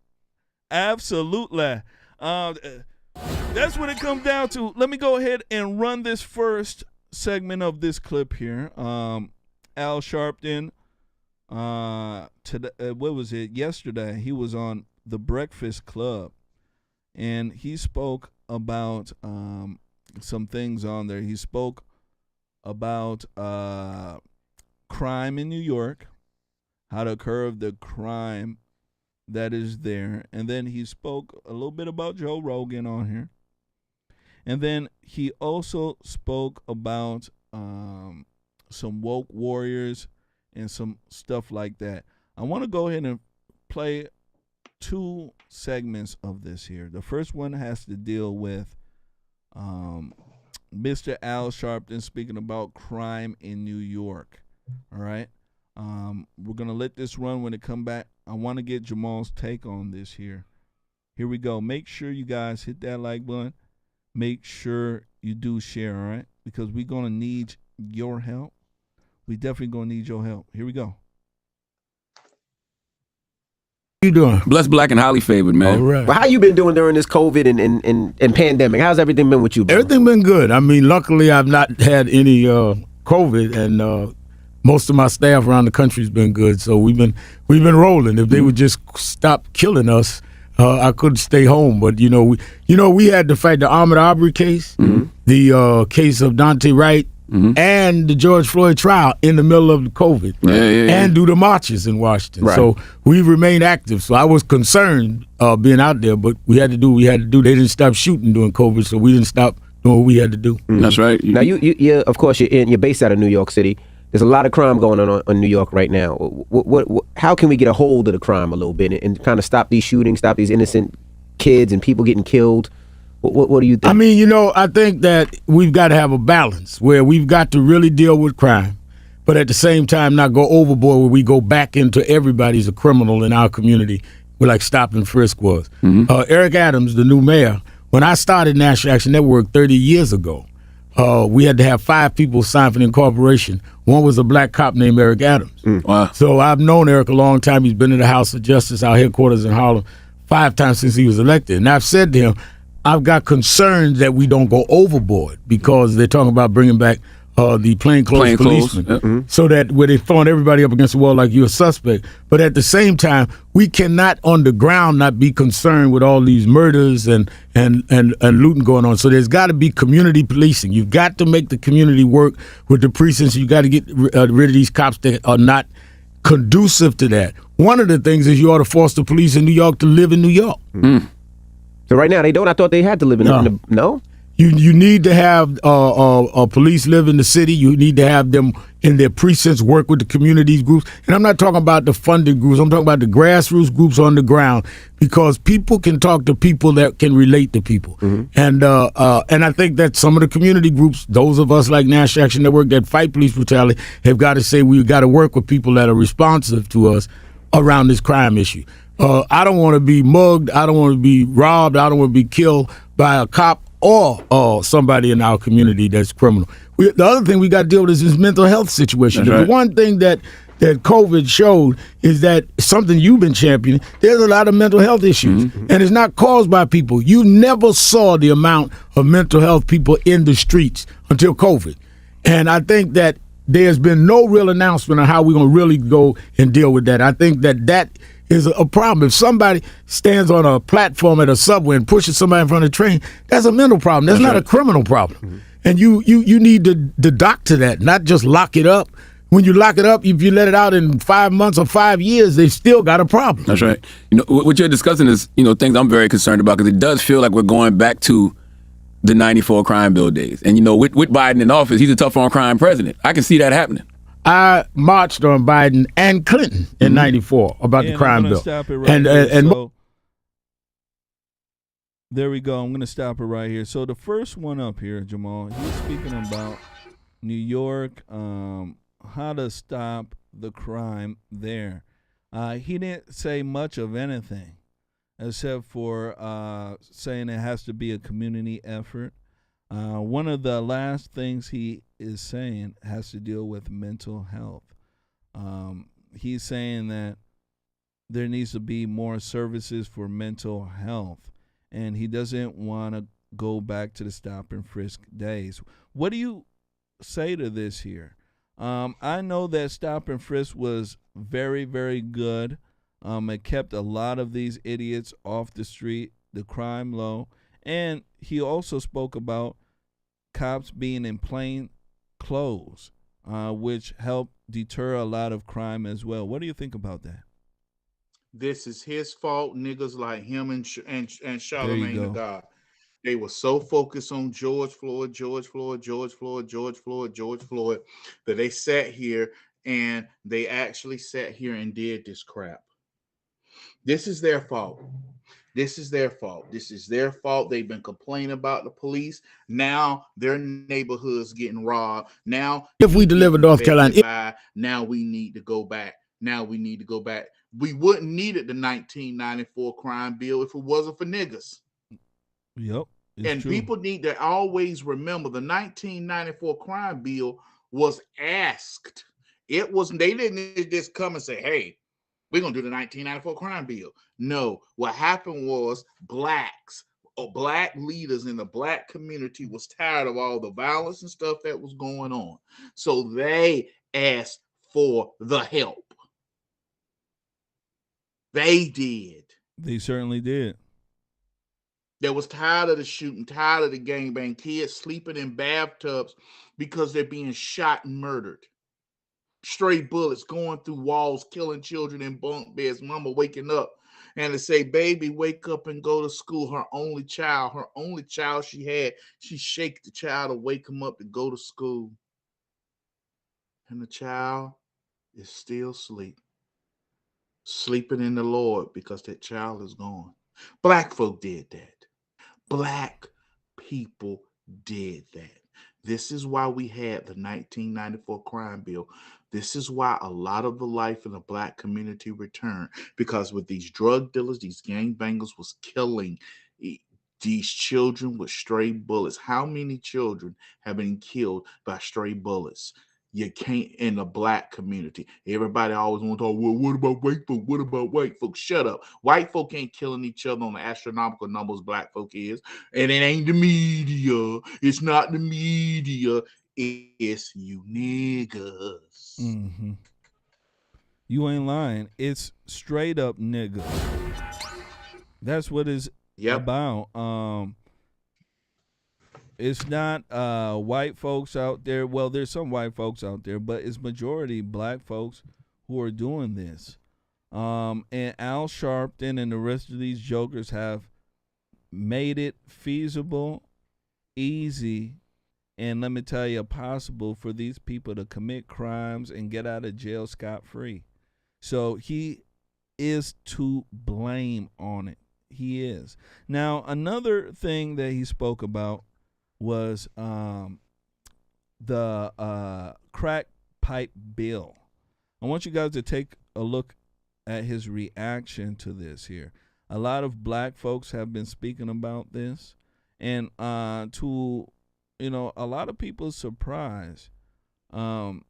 Absolutely. That's what it comes down to. Let me go ahead and run this first segment of this clip here. Al Sharpton, what was it? Yesterday, he was on The Breakfast Club, and he spoke about some things on there. He spoke about crime in New York, how to curb the crime that is there, and then he spoke a little bit about Joe Rogan on here, and then he also spoke about some woke warriors and some stuff like that. I want to go ahead and play 2 segments of this here. The first one has to deal with Mr. Al Sharpton speaking about crime in New York. All right. We're going to let this run. When it come back, I want to get Jamal's take on this here. Here we go. Make sure you guys hit that like button. Make sure you do share, all right? Because we're going to need your help. We definitely going to need your help. Here we go. You doing? Blessed, black, and highly favored, man. All right. Well, how you been doing during this COVID and pandemic? How's everything been with you, bro? Everything been good. I mean, luckily I've not had any COVID, and most of my staff around the country's been good. So we've been rolling. If they would just stop killing us, I could stay home. But we had to fight the Ahmaud Arbery case, the case of Dante Wright, and the George Floyd trial in the middle of the COVID, and do the marches in Washington. Right. So we remained active. So I was concerned being out there, but we had to do what we had to do. They didn't stop shooting during COVID, so we didn't stop doing what we had to do. That's right. Now you of course you're based out of New York City. There's a lot of crime going on in New York right now. How can we get a hold of the crime a little bit and kind of stop these shootings, stop these innocent kids and people getting killed? What do you think? I mean, I think that we've got to have a balance where we've got to really deal with crime, but at the same time not go overboard where we go back into everybody's a criminal in our community. We're like Stop and Frisk was. Eric Adams, the new mayor, when I started National Action Network 30 years ago, we had to have 5 people sign for the incorporation. One was a black cop named Eric Adams. Wow. So I've known Eric a long time. He's been in the House of Justice, our headquarters in Harlem, 5 times since he was elected. And I've said to him, I've got concerns that we don't go overboard because they're talking about bringing back the plainclothes policemen, so that where they're throwing everybody up against the wall like you're a suspect. But at the same time, we cannot on the ground not be concerned with all these murders and looting going on. So there's got to be community policing. You've got to make the community work with the precincts. You got to get rid of these cops that are not conducive to that. One of the things is you ought to force the police in New York to live in New York. So right now they don't. I thought they had to live in no. You need to have police live in the city. You need to have them in their precincts work with the communities groups. And I'm not talking about the funded groups. I'm talking about the grassroots groups on the ground, because people can talk to people that can relate to people. And I think that some of the community groups, those of us like National Action Network that fight police brutality, have got to say we've got to work with people that are responsive to us around this crime issue. I don't want to be mugged. I don't want to be robbed. I don't want to be killed by a cop or somebody in our community that's criminal. The other thing we got to deal with is this mental health situation. The one thing that COVID showed is that something you've been championing, there's a lot of mental health issues, and it's not caused by people. You never saw the amount of mental health people in the streets until COVID. And I think that there's been no real announcement on how we're going to really go and deal with that. I think that is a problem. If somebody stands on a platform at a subway and pushes somebody in front of a train, that's a mental problem. That's not a criminal problem. And you need to doctor that, not just lock it up. When you lock it up, if you let it out in 5 months or 5 years, they've still got a problem. That's right. What you're discussing is, things I'm very concerned about, because it does feel like we're going back to the 94 crime bill days. And, with Biden in office, he's a tough on crime president. I can see that happening. I marched on Biden and Clinton in '94 about the crime bill. Stop it right here. So, there we go. I'm going to stop it right here. So the first one up here, Jamal, he's speaking about New York, how to stop the crime there. He didn't say much of anything except for saying it has to be a community effort. One of the last things he is saying has to deal with mental health. He's saying that there needs to be more services for mental health, and he doesn't want to go back to the stop and frisk days. What do you say to this here? I know that stop and frisk was very, very good. It kept a lot of these idiots off the street, the crime low. And he also spoke about cops being in plain clothes, which helped deter a lot of crime as well. What do you think about that? This is his fault. Niggas like him and Charlamagne the God. They were so focused on George Floyd, that they sat here and they actually sat here and did this crap. This is their fault. This is their fault. This is their fault. They've been complaining about the police. Now their neighborhood's getting robbed. Now if we deliver North Carolina, now we need to go back. Now we need to go back. We wouldn't need it, the 1994 crime bill, if it wasn't for niggas. Yep. And true. People need to always remember the 1994 crime bill was asked. It was, they didn't just come and say, hey, we're going to do the 1994 crime bill. No, what happened was blacks, or black leaders in the black community was tired of all the violence and stuff that was going on. So they asked for the help. They did. They certainly did. They was tired of the shooting, tired of the gangbang, kids sleeping in bathtubs because they're being shot and murdered. Stray bullets going through walls, killing children in bunk beds. Mama waking up and to say, baby, wake up and go to school. Her only child she had, she shake the child to wake him up to go to school. And the child is still asleep. Sleeping in the Lord because that child is gone. Black folk did that. Black people did that. This is why we had the 1994 crime bill. This is why a lot of the life in the black community returned, because with these drug dealers, these gangbangers was killing these children with stray bullets. How many children have been killed by stray bullets? You can't, in the black community. Everybody always want to talk, well, what about white folk? What about white folk? Shut up. White folk ain't killing each other on the astronomical numbers black folk is. And it ain't the media. It's not the media. It's you niggas. Mm-hmm. You ain't lying. It's straight up niggas. That's what it's about. It's not white folks out there. Well, there's some white folks out there, but it's majority black folks who are doing this. And Al Sharpton and the rest of these jokers have made it feasible, easy, and let me tell you, possible for these people to commit crimes and get out of jail scot-free. So he is to blame on it. He is. Now, another thing that he spoke about was the crack pipe bill. I want you guys to take a look at his reaction to this here. A lot of black folks have been speaking about this, and to a lot of people's surprise, Al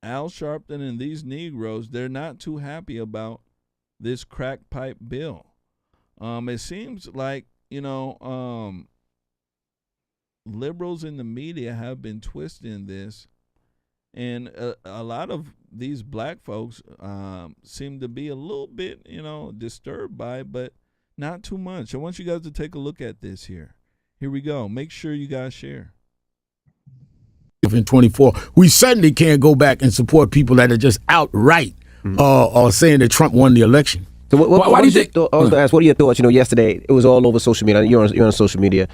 Sharpton and these Negroes, they're not too happy about this crack pipe bill. It seems like liberals in the media have been twisting this, and a lot of these black folks seem to be a little bit, disturbed by it, but not too much. I want you guys to take a look at this here. Here we go. Make sure you guys share. In 24, we certainly can't go back and support people that are just outright saying that Trump won the election. So why do you think? I was going to ask, what are your thoughts? Yesterday it was all over social media. You're on social media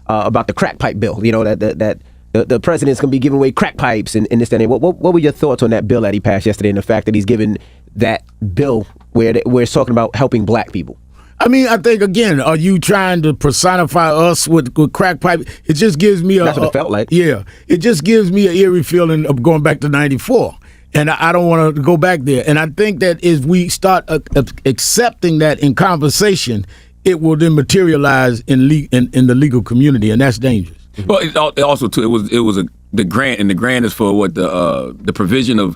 about the crack pipe bill. That the president's going to be giving away crack pipes and this, that, and what were your thoughts on that bill that he passed yesterday, and the fact that he's given that bill where it's talking about helping black people? I mean, I think, again, are you trying to personify us with crack pipe? It just gives me That's what it felt like. Yeah. It just gives me an eerie feeling of going back to 94. And I don't want to go back there. And I think that if we start accepting that in conversation, it will then materialize in the legal community, and that's dangerous. Well, it also, too, it was the grant, and the grant is for what the provision of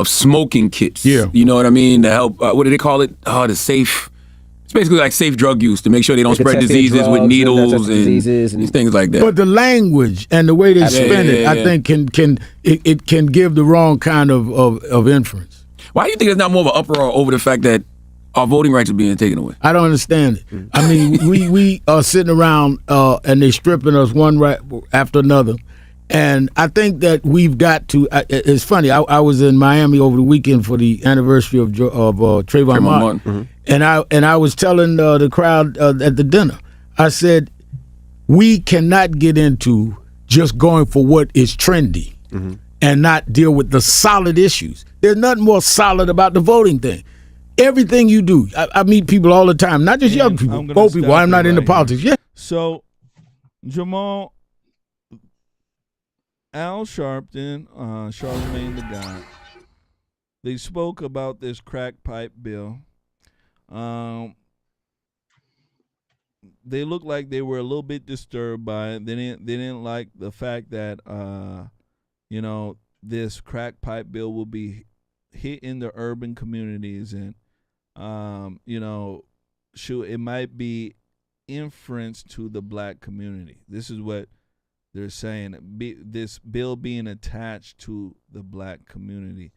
smoking kits. Yeah. You know what I mean? To help, what do they call it? The safe... It's basically like safe drug use to make sure they don't spread diseases with needles and these things like that. But the language and the way they spin it, I think can give the wrong kind of inference. Why do you think there's not more of an uproar over the fact that our voting rights are being taken away? I don't understand it. I mean, we are sitting around and they're stripping us one right after another. And I think that we've got to. It's funny. I was in Miami over the weekend for the anniversary of Trayvon Martin, mm-hmm. and I was telling the crowd at the dinner. I said, we cannot get into just going for what is trendy and not deal with the solid issues. There's nothing more solid about the voting thing. Everything you do. I meet people all the time, not just young people, old people. I'm not into politics. Yeah. So, Jamal, Al Sharpton, Charlemagne the God, they spoke about this crack pipe bill. They looked like they were a little bit disturbed by it. They didn't like the fact that this crack pipe bill will be hit in the urban communities, and it might be inference to the black community. This is what they're saying. This bill being attached to the black community.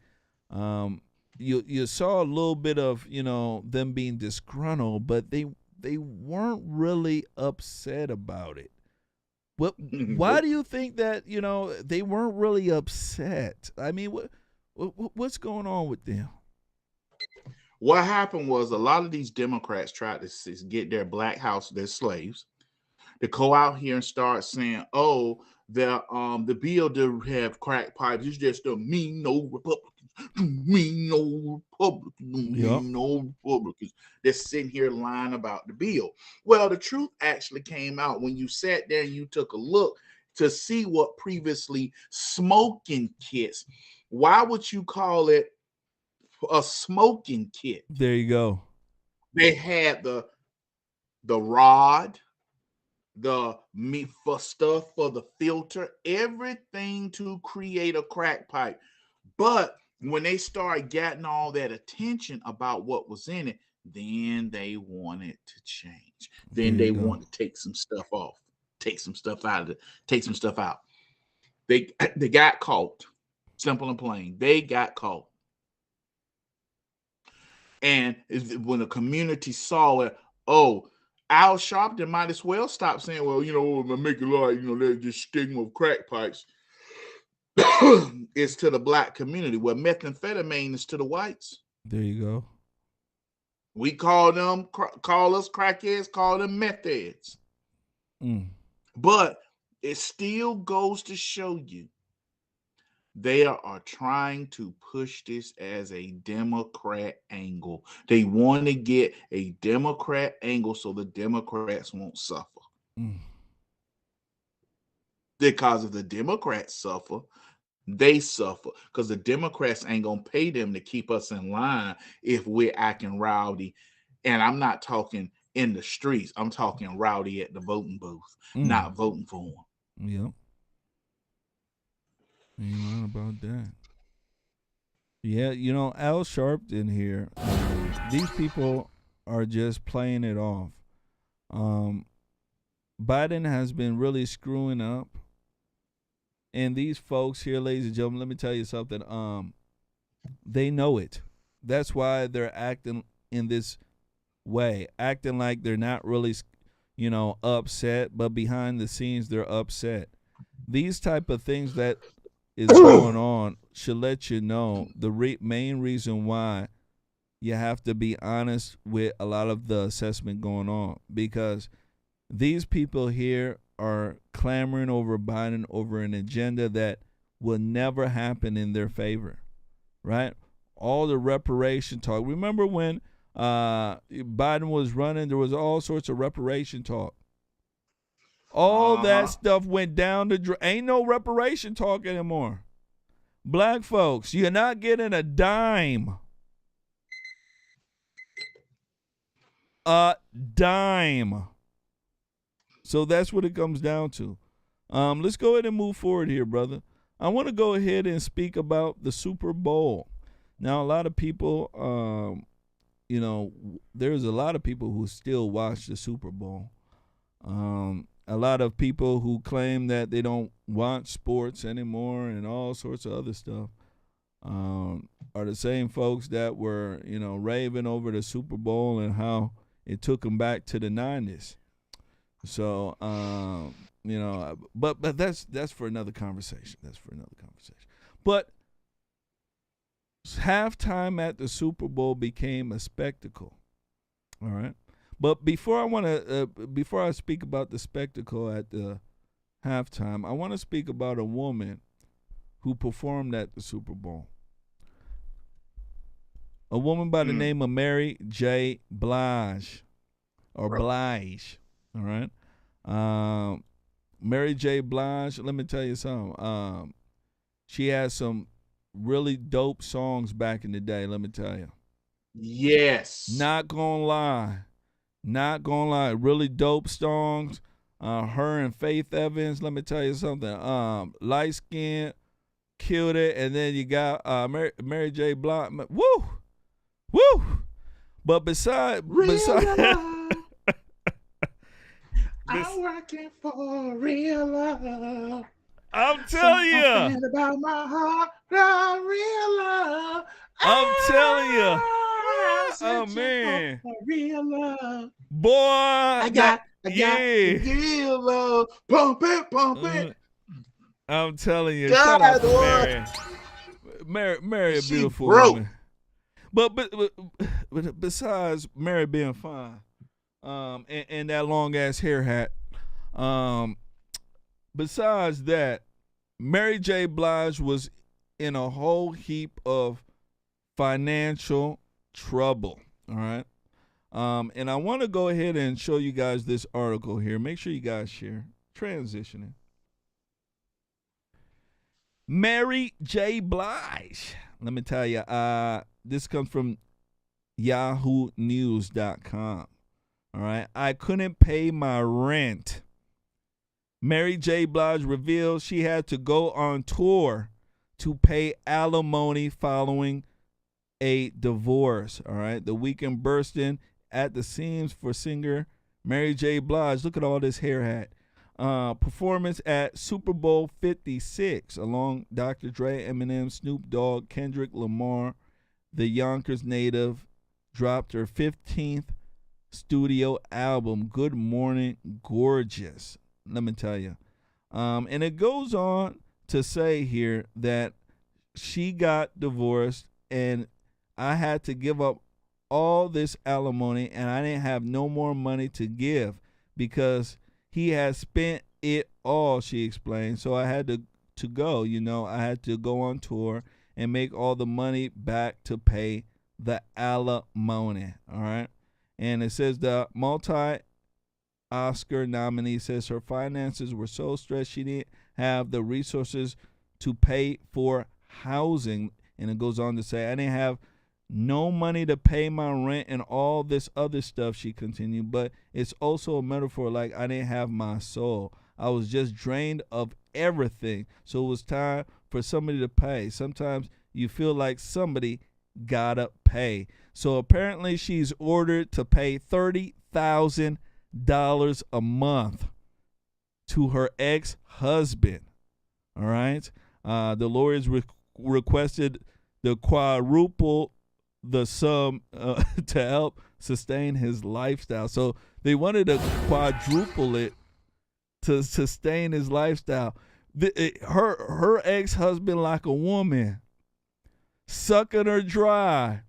You saw a little bit of them being disgruntled, but they weren't really upset about it. Why do you think that they weren't really upset? I mean, what's going on with them? What happened was a lot of these Democrats tried to get their black house, their slaves, to go out here and start saying, "Oh, the bill to have crack pipes is just a mean no Republicans, mean no Republicans, mean no Republicans." They're sitting here lying about the bill. Well, the truth actually came out when you sat there and you took a look to see what previously smoking kits. Why would you call it a smoking kit? There you go. They had the rod, the meat for stuff for the filter, everything to create a crack pipe. But when they started getting all that attention about what was in it, then they wanted to change. Then they want to take some stuff off, take some stuff out. They got caught. Simple and plain. They got caught. And when the community saw it, Al Sharpton might as well stop saying, "Well, make it like, there's just stigma of crack pipes." It's to the black community, where methamphetamine is to the whites. There you go. We call us crackheads, call them meth heads. But it still goes to show you they are trying to push this as a Democrat angle. They want to get a Democrat angle so the Democrats won't suffer. Because if the Democrats suffer, they suffer. Because the Democrats ain't going to pay them to keep us in line if we're acting rowdy. And I'm not talking in the streets. I'm talking rowdy at the voting booth, not voting for them. Yep. Ain't lying about that. Yeah, Al Sharpton here. These people are just playing it off. Biden has been really screwing up. And these folks here, ladies and gentlemen, let me tell you something. They know it. That's why they're acting in this way, acting like they're not really, upset, but behind the scenes they're upset. These type of things that is going on should let you know the main reason why you have to be honest with a lot of the assessment going on, because these people here are clamoring over Biden over an agenda that will never happen in their favor, right? All the reparation talk. Remember when Biden was running, there was all sorts of reparation talk. All that stuff went down the drain. Ain't no reparation talk anymore. Black folks, you're not getting a dime. A dime. So that's what it comes down to. Let's go ahead and move forward here, brother. I want to go ahead and speak about the Super Bowl. Now, a lot of people, there's a lot of people who still watch the Super Bowl. A lot of people who claim that they don't watch sports anymore and all sorts of other stuff are the same folks that were, raving over the Super Bowl and how it took them back to the 90s. So, but that's for another conversation. But halftime at the Super Bowl became a spectacle. All right. But before I speak about the spectacle at the halftime, I want to speak about a woman who performed at the Super Bowl. A woman by the name of Mary J. Blige, or Blige. All right. Mary J. Blige. Let me tell you something. She had some really dope songs back in the day. Let me tell you. Yes. Not gonna lie. Really dope songs. Her and Faith Evans. Let me tell you something. Light Skin killed it, and then you got Mary J. Blige. Woo. But besides, I'm working for real love. I'm telling you. Something about my heart, real love. I'm telling you. Oh man, real love. Boy, I got real love. Pump it. I'm telling you. God, Shout out to Mary, a beautiful woman. But besides Mary being fine, and that long ass hair hat, besides that, Mary J. Blige was in a whole heap of financial trouble. All right. And I want to go ahead and show you guys this article here. Make sure you guys share. Transitioning. Mary J. Blige. Let me tell you, this comes from yahoonews.com. All right. I couldn't pay my rent. Mary J. Blige revealed she had to go on tour to pay alimony following a divorce. All right. The weekend bursting at the seams for singer Mary J. Blige. Look at all this hair hat. Performance at Super Bowl 56 along Dr. Dre, Eminem, Snoop Dogg, Kendrick Lamar. The Yonkers native dropped her 15th studio album, Good Morning Gorgeous. Let me tell you. And it goes on to say here that she got divorced and I had to give up all this alimony and I didn't have no more money to give because he had spent it all, she explained. So I had to go, I had to go on tour and make all the money back to pay the alimony, all right? And it says the multi-Oscar nominee says her finances were so stressed she didn't have the resources to pay for housing. And it goes on to say, I didn't have no money to pay my rent and all this other stuff, she continued. But it's also a metaphor like I didn't have my soul. I was just drained of everything. So it was time for somebody to pay. Sometimes you feel like somebody gotta pay. So apparently she's ordered to pay $30,000 a month to her ex-husband. All right. The lawyers requested the quadruple the sum to help sustain his lifestyle. So they wanted to quadruple it to sustain his lifestyle. Her ex-husband, like a woman, sucking her dry.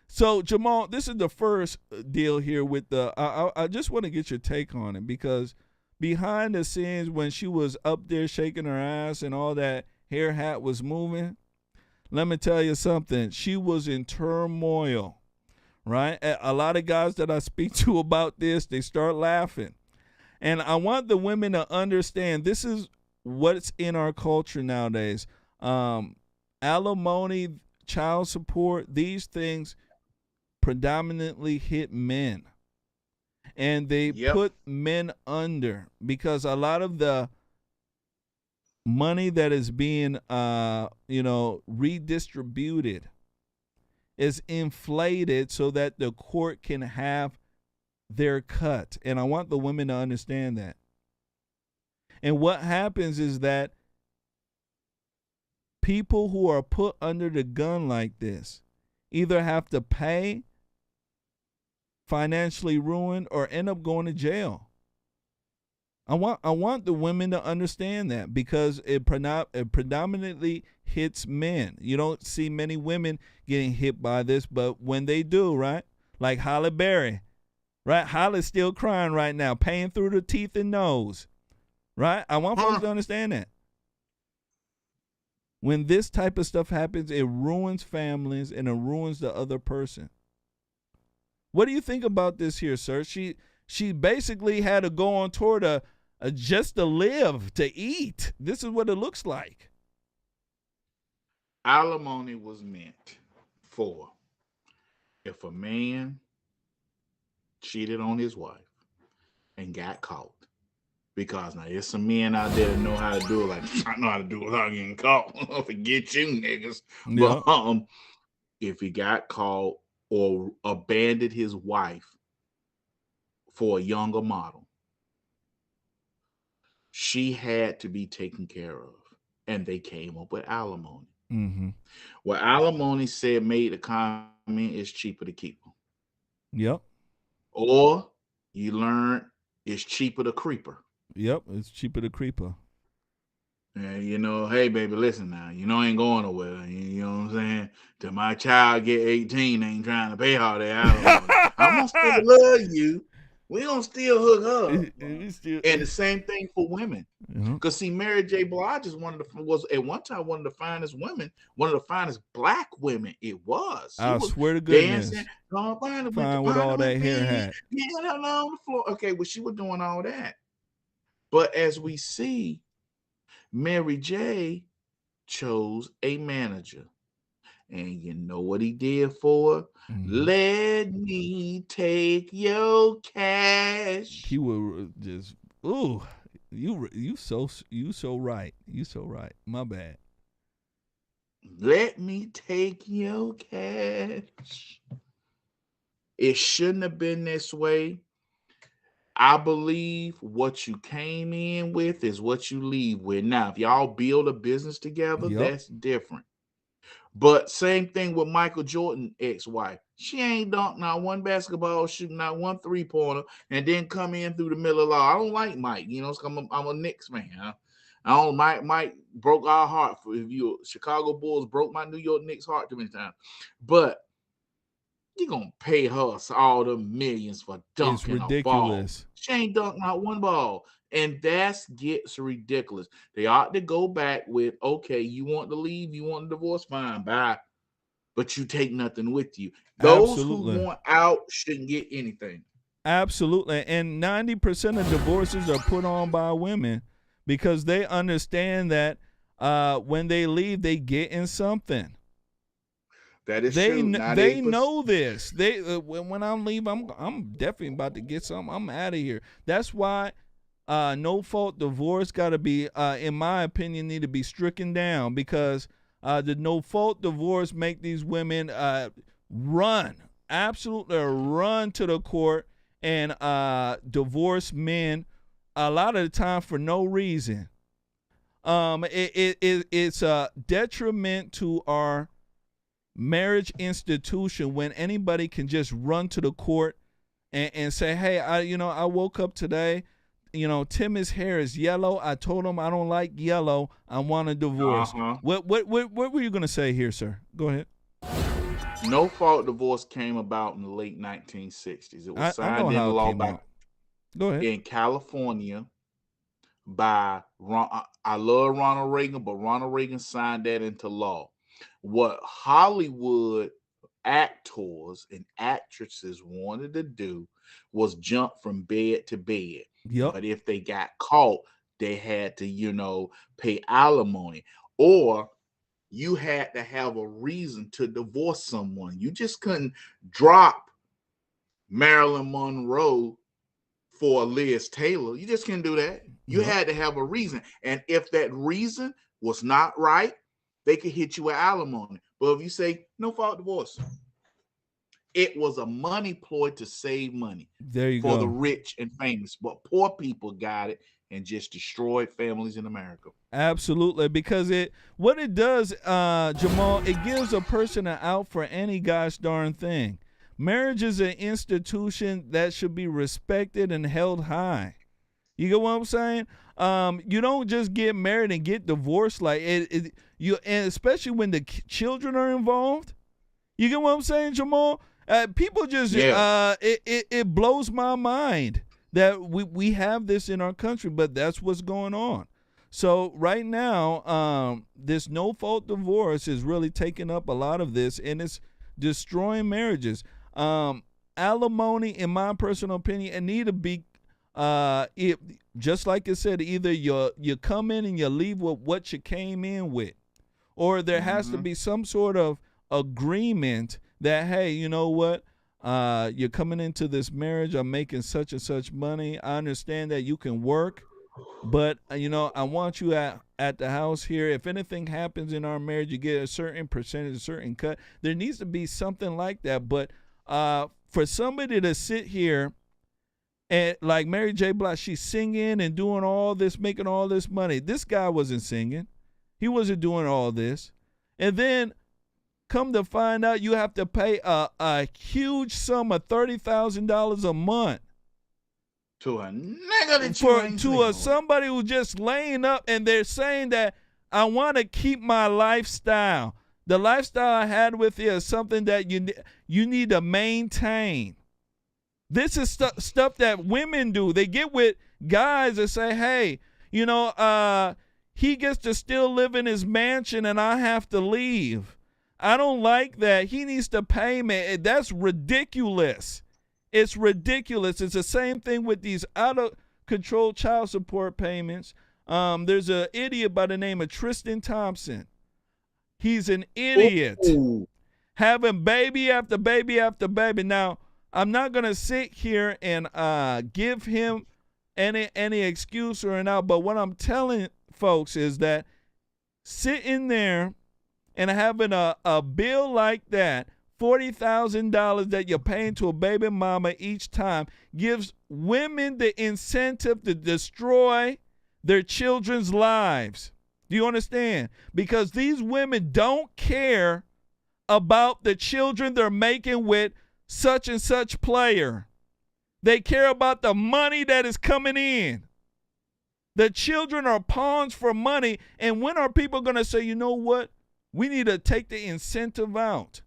So Jamal, this is the first deal here with the. I just want to get your take on it because behind the scenes when she was up there shaking her ass and all that hair hat was moving. Let me tell you something. She was in turmoil, right? A lot of guys that I speak to about this, they start laughing. And I want the women to understand this is what's in our culture nowadays. Alimony, child support, these things predominantly hit men. And they put men under because a lot of the money that is being, redistributed is inflated so that the court can have their cut. And I want the women to understand that. And what happens is that people who are put under the gun like this either have to pay, financially ruined, or end up going to jail. I want the women to understand that because it predominantly hits men. You don't see many women getting hit by this, but when they do, right? Like Halle Berry, right? Holly's still crying right now, paying through the teeth and nose, right? I want folks to understand that. When this type of stuff happens, it ruins families and it ruins the other person. What do you think about this here, sir? She basically had to go on tour to just to live, to eat. This is what it looks like. Alimony was meant for if a man cheated on his wife and got caught. Because now there's some men out there that know how to do it. Like, I know how to do it without getting caught. Forget you niggas. Yeah. But if he got caught or abandoned his wife for a younger model, she had to be taken care of. And they came up with alimony. Mm-hmm. What alimony said made the comment is cheaper to keep them. Yep. Or you learn it's cheaper to creeper. Yep, it's cheaper to creeper. And you know, hey baby, listen now, you know I ain't going nowhere. You know what I'm saying? Till my child get 18, they ain't trying to pay all that alimony. I'm gonna still love you. We gonna still hook up. And the same thing for women. Because see, Mary J. Blige is was at one time one of the finest women, one of the finest black women. It was. I swear to goodness. Dancing, fine with all that hair hat. Yeah, on the floor. Okay, well, she was doing all that. But as we see, Mary J. chose a manager. And you know what he did for her? Let me take your cash. He would just, ooh, you so right. You so right. My bad. Let me take your cash. It shouldn't have been this way. I believe what you came in with is what you leave with. Now, if y'all build a business together, that's different. But same thing with Michael Jordan ex-wife. She ain't dunked not one basketball, shooting not one three-pointer, and then come in through the middle of the I don't like Mike. You know, I'm a Knicks fan. Huh? I don't Mike broke our heart. For if you Chicago Bulls broke my New York Knicks heart too many times. But you're gonna pay her all the millions for dunking it's ridiculous. a ball. She ain't dunked not one ball. And that gets ridiculous. They ought to go back with, okay, you want to leave, you want a divorce, fine, bye. But you take nothing with you. Those who want out shouldn't get anything. Absolutely. And 90% of divorces are put on by women because they understand that when they leave, they get in something. That is true. They know this. They when I leave, I'm definitely about to get something. I'm out of here. That's why no fault divorce got to be, in my opinion, need to be stricken down because the no fault divorce make these women absolutely run to the court and divorce men a lot of the time for no reason. It's a detriment to our marriage institution when anybody can just run to the court and say, hey, I woke up today, Timmy's hair is yellow. I told him I don't like yellow. I want a divorce. What were you gonna say here, sir? Go ahead. No fault divorce came about in the late 1960s. It was signed into law in California by I love Ronald Reagan, but Ronald Reagan signed that into law. What Hollywood actors and actresses wanted to do was jump from bed to bed. Yep. But if they got caught, they had to, pay alimony. Or you had to have a reason to divorce someone. You just couldn't drop Marilyn Monroe for Liz Taylor. You just couldn't do that. You had to have a reason. And if that reason was not right, they could hit you with alimony. But if you say no fault divorce, it was a money ploy to save money for the rich and famous. But poor people got it and just destroyed families in America. Absolutely, because what it does, Jamal, it gives a person an out for any gosh darn thing. Marriage is an institution that should be respected and held high. You get what I'm saying? You don't just get married and get divorced like and especially when the children are involved. You get what I'm saying, Jamal? People just it blows my mind that we have this in our country, but that's what's going on. So right now, this no-fault divorce is really taking up a lot of this, and it's destroying marriages. Alimony, in my personal opinion, it need to be, just like it said, either you come in and you leave with what you came in with, or there has to be some sort of agreement that, hey, you know what? You're coming into this marriage. I'm making such and such money. I understand that you can work, but I want you at the house here. If anything happens in our marriage, you get a certain percentage, a certain cut. There needs to be something like that. But for somebody to sit here and like Mary J. Blige, she's singing and doing all this, making all this money. This guy wasn't singing. He wasn't doing all this. And then come to find out you have to pay a huge sum of $30,000 a month to a nigga that to somebody who's just laying up, and they're saying that I want to keep my lifestyle. The lifestyle I had with you is something that you need to maintain. This is stuff that women do. They get with guys that say, hey, he gets to still live in his mansion and I have to leave. I don't like that. He needs to pay me. That's ridiculous. It's ridiculous. It's the same thing with these out-of-control child support payments. There's an idiot by the name of Tristan Thompson. He's an idiot. Ooh. Having baby after baby after baby. Now, I'm not going to sit here and give him any excuse or an out, but what I'm telling folks is that sitting there and having a bill like that, $40,000 that you're paying to a baby mama each time, gives women the incentive to destroy their children's lives. Do you understand? Because these women don't care about the children they're making with such and such player. They care about the money that is coming in. The children are pawns for money. And when are people going to say, you know what? We need to take the incentive out.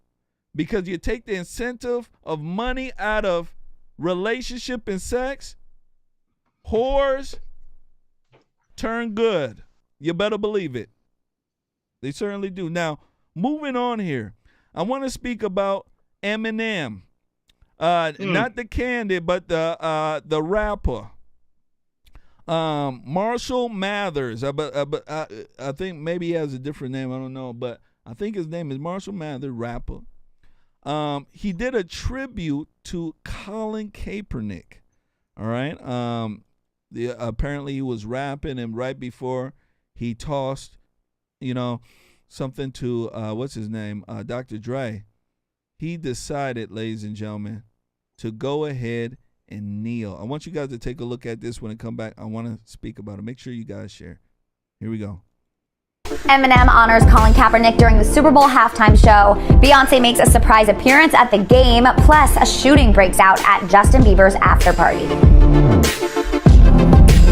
Because you take the incentive of money out of relationship and sex, whores turn good. You better believe it. They certainly do. Now, moving on here, I want to speak about Eminem. Not the candidate, but the rapper. Marshall Mathers. I think maybe he has a different name. I don't know, but I think his name is Marshall Mathers, rapper. He did a tribute to Colin Kaepernick. All right. Apparently he was rapping, and right before he tossed, something to what's his name, Dr. Dre. He decided, ladies and gentlemen, to go ahead and kneel. I want you guys to take a look at this when I come back. I want to speak about it. Make sure you guys share. Here we go. Eminem honors Colin Kaepernick during the Super Bowl halftime show. Beyonce makes a surprise appearance at the game. Plus, a shooting breaks out at Justin Bieber's after party.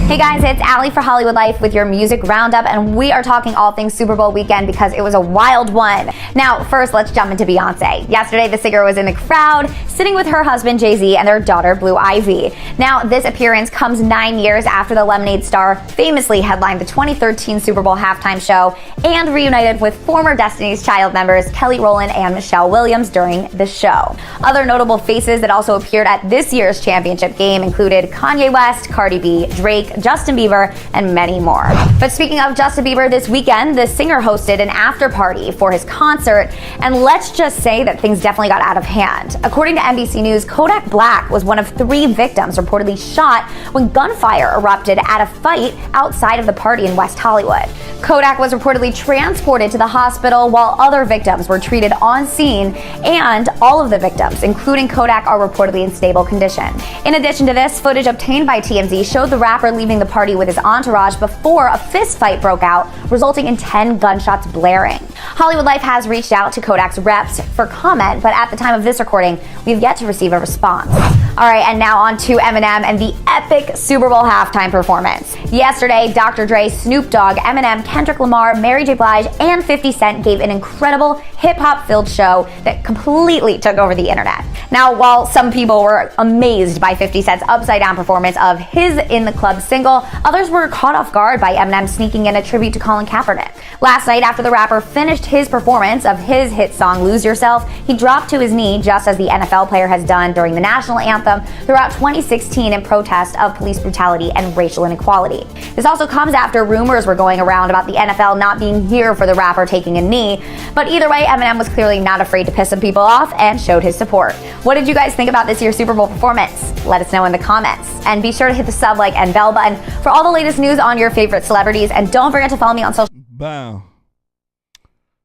Hey guys, it's Allie for Hollywood Life with your music roundup, and we are talking all things Super Bowl weekend because it was a wild one. Now, first, let's jump into Beyonce. Yesterday, the singer was in the crowd, sitting with her husband Jay-Z and their daughter Blue Ivy. Now, this appearance comes 9 years after the Lemonade star famously headlined the 2013 Super Bowl halftime show and reunited with former Destiny's Child members Kelly Rowland and Michelle Williams during the show. Other notable faces that also appeared at this year's championship game included Kanye West, Cardi B, Drake, Justin Bieber, and many more. But speaking of Justin Bieber, this weekend, the singer hosted an after party for his concert, and let's just say that things definitely got out of hand. According to NBC News, Kodak Black was one of 3 victims reportedly shot when gunfire erupted at a fight outside of the party in West Hollywood. Kodak was reportedly transported to the hospital while other victims were treated on scene, and all of the victims, including Kodak, are reportedly in stable condition. In addition to this, footage obtained by TMZ showed the rapper leaving the party with his entourage before a fist fight broke out, resulting in 10 gunshots blaring. Hollywood Life has reached out to Kodak's reps for comment, but at the time of this recording, we've yet to receive a response. All right, and now on to Eminem and the epic Super Bowl halftime performance. Yesterday, Dr. Dre, Snoop Dogg, Eminem, Kendrick Lamar, Mary J. Blige, and 50 Cent gave an incredible hip-hop filled show that completely took over the internet. Now, while some people were amazed by 50 Cent's upside-down performance of his In the Club single, others were caught off guard by Eminem sneaking in a tribute to Colin Kaepernick. Last night, after the rapper finished his performance of his hit song Lose Yourself, he dropped to his knee just as the NFL player has done during the national anthem throughout 2016 in protest of police brutality and racial inequality. This also comes after rumors were going around about the NFL not being here for the rapper taking a knee. But either way, Eminem was clearly not afraid to piss some people off and showed his support. What did you guys think about this year's Super Bowl performance? Let us know in the comments. And be sure to hit the sub, like, and bell button for all the latest news on your favorite celebrities. And don't forget to follow me on social. Wow.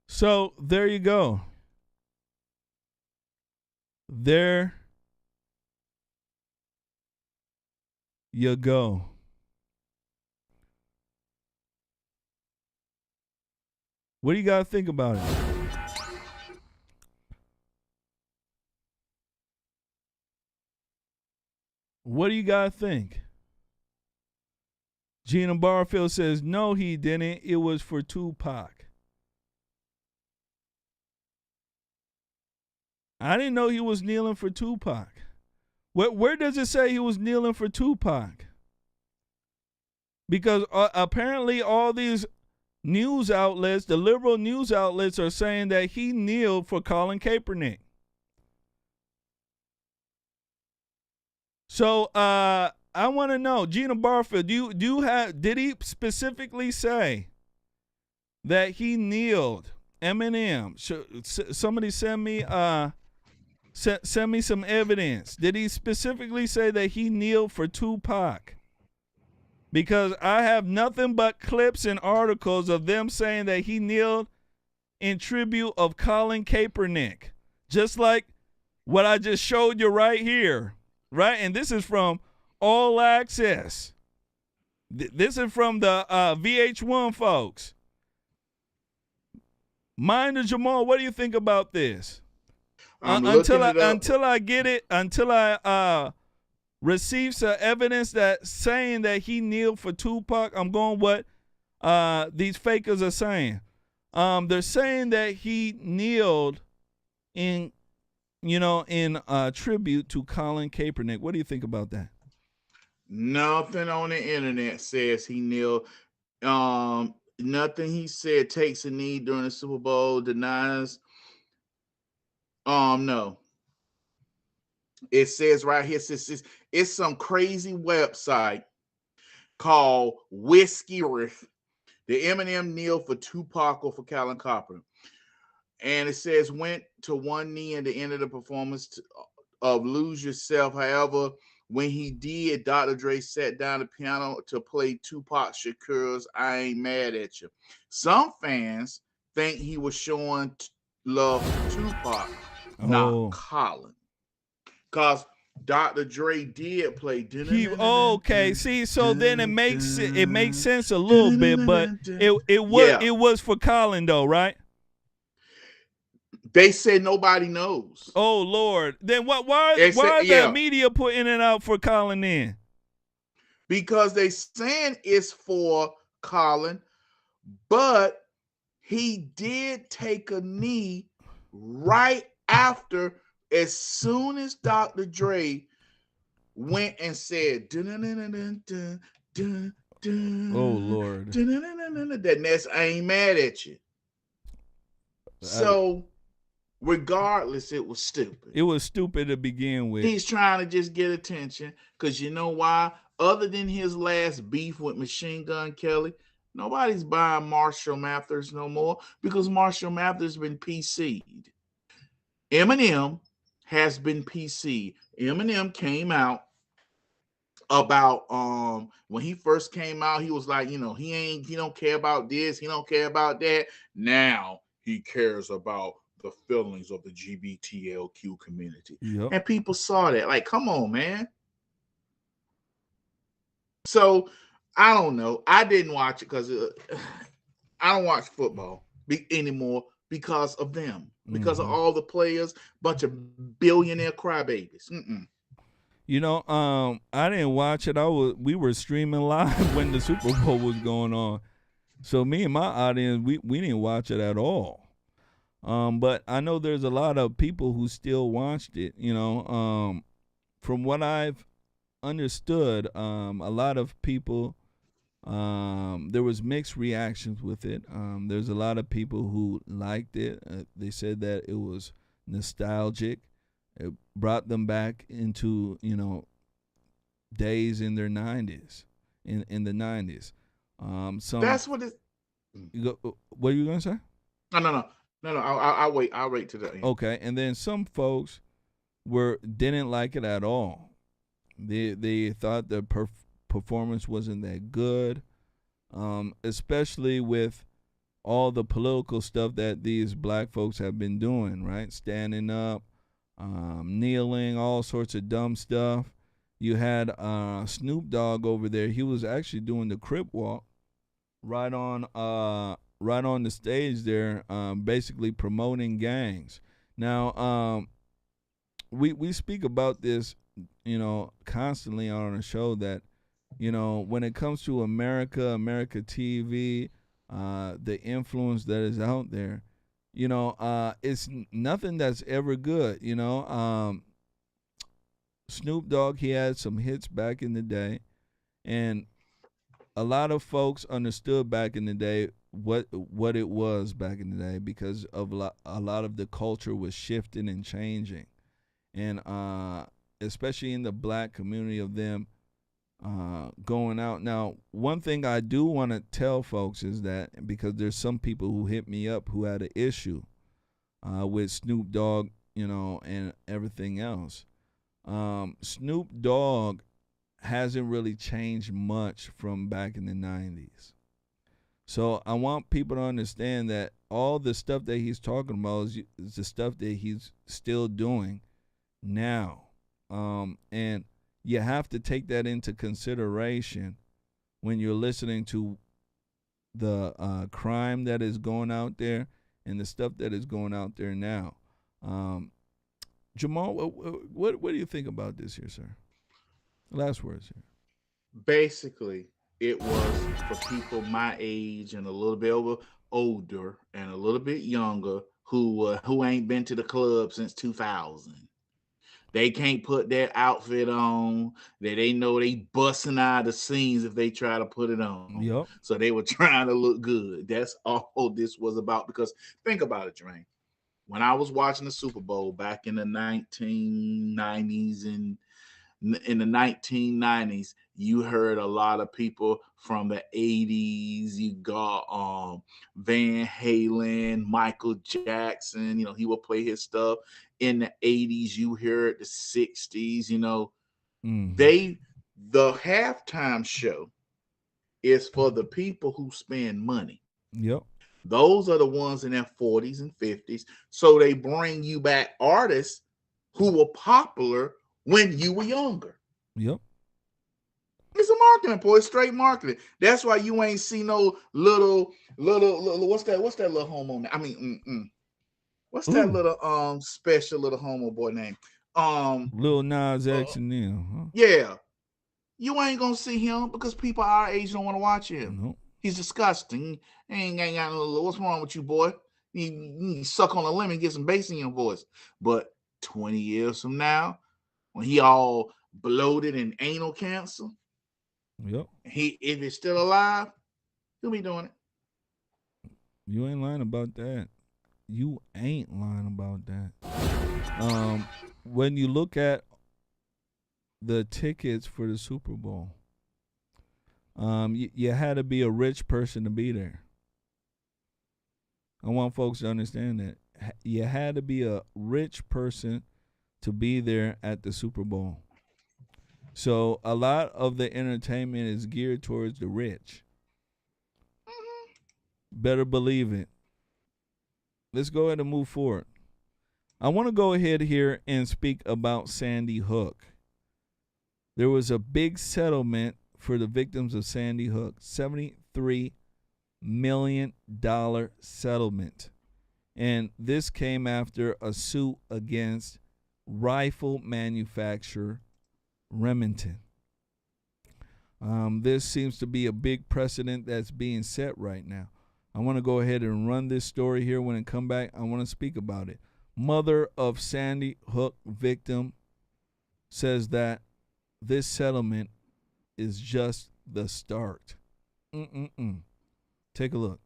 So there you go. There you go. What do you got to think about it? What do you got to think? Gina Barfield says, no, he didn't. It was for Tupac. I didn't know he was kneeling for Tupac. Where does it say he was kneeling for Tupac? Because apparently all these news outlets, the liberal news outlets, are saying that he kneeled for Colin Kaepernick. So I want to know, Gina Barfield, did he specifically say that he kneeled? Eminem, somebody send me some evidence. Did he specifically say that he kneeled for Tupac? Because I have nothing but clips and articles of them saying that he kneeled in tribute of Colin Kaepernick. Just like what I just showed you right here. Right? And this is from All Access. This is from the VH1 folks. Mind of Jamal, what do you think about this? Until I get it, until I receive some evidence that saying that he kneeled for Tupac, I'm going what these fakers are saying. They're saying that he kneeled in tribute to Colin Kaepernick. What do you think about that? Nothing on the internet says he kneeled. Nothing he said takes a knee during the Super Bowl, denies. No. It says right here, it's some crazy website called Whiskey Riff. The Eminem kneel for Tupac or for Colin Kaepernick. And it says went to one knee at the end of the performance of Lose Yourself. However, when he did, Dr. Dre sat down the piano to play Tupac Shakur's I Ain't Mad at You. Some fans think he was showing love to Tupac, not Colin. Because Dr. Dre did play. Okay, see, so then it makes sense a little bit, but it was for Colin though, right? They said nobody knows. Oh Lord! Then why are the media putting it out for Colin then? Because they saying it's for Colin, but he did take a knee right after, as soon as Dr. Dre went and said, dun, oh Lord, that next I ain't mad at you. So regardless, it was stupid. It was stupid to begin with. He's trying to just get attention because you know why? Other than his last beef with Machine Gun Kelly, nobody's buying Marshall Mathers no more because Marshall Mathers been PC'd. Eminem has been PC'd. Eminem came out about when he first came out, he was like, he don't care about this, he don't care about that. Now he cares about the feelings of the GBTLQ community. Yep. And people saw that. Like, come on, man. So, I don't know. I didn't watch it because I don't watch football anymore because of them. Because of all the players, bunch of billionaire crybabies. I didn't watch it. We were streaming live when the Super Bowl was going on. So me and my audience, we didn't watch it at all. But I know there's a lot of people who still watched it, from what I've understood. A lot of people, there was mixed reactions with it. There's a lot of people who liked it. They said that it was nostalgic. It brought them back into, days in their 90s, in the 90s. That's what it. What are you gonna say? No. I'll wait. I'll wait to the end. Okay, and then some folks didn't like it at all. They thought the performance wasn't that good, especially with all the political stuff that these black folks have been doing, right? Standing up, kneeling, all sorts of dumb stuff. You had Snoop Dogg over there. He was actually doing the Crip walk right on the stage there, basically promoting gangs. Now, we speak about this, constantly on our show that, when it comes to America TV, the influence that is out there, it's nothing that's ever good. Snoop Dogg, he had some hits back in the day, and a lot of folks understood back in the day what it was back in the day because of a lot of the culture was shifting and changing, and especially in the black community of them going out. Now, one thing I do want to tell folks is that because there's some people who hit me up who had an issue with Snoop Dogg, and everything else. Snoop Dogg hasn't really changed much from back in the 90s. So I want people to understand that all the stuff that he's talking about is the stuff that he's still doing now. And you have to take that into consideration when you're listening to the crime that is going out there and the stuff that is going out there now. Jamal, what do you think about this here, sir? Last words here. Basically, it was for people my age and a little bit older and a little bit younger who ain't been to the club since 2000. They can't put that outfit on that they know they busting out of the scenes if they try to put it on. Yep. So they were trying to look good. That's all this was about. Because think about it, Jermain. When I was watching the Super Bowl back in the 1990s and in the 1990s, you heard a lot of people from the 80s. You got Van Halen, Michael Jackson, he would play his stuff. In the 80s, you heard the 60s, the halftime show is for the people who spend money. Yep. Those are the ones in their 40s and 50s. So they bring you back artists who were popular when you were younger. Yep. It's a marketing point, straight marketing. That's why you ain't see no little what's that little homo name? I mean, what's that little special little homo boy name? Lil Nas X and them. Huh? Yeah. You ain't gonna see him because people our age don't want to watch him. Nope. He's disgusting. Ain't got no, what's wrong with you, boy? You suck on a lemon, get some bass in your voice. But 20 years from now, when he all bloated and anal cancer, yep, if he's still alive, he'll be doing it. You ain't lying about that. You ain't lying about that. When you look at the tickets for the Super Bowl, you had to be a rich person to be there. I want folks to understand that. You had to be a rich person to be there at the Super Bowl. So a lot of the entertainment is geared towards the rich. Better believe it. Let's go ahead and move forward. I want to go ahead here and speak about Sandy Hook. There was a big settlement for the victims of Sandy Hook, $73 million settlement. And this came after a suit against rifle manufacturer Remington. This seems to be a big precedent that's being set right now. I want to go ahead and run this story here. When I come back, I want to speak about it. Mother of Sandy Hook victim says that this settlement is just the start. Take a look.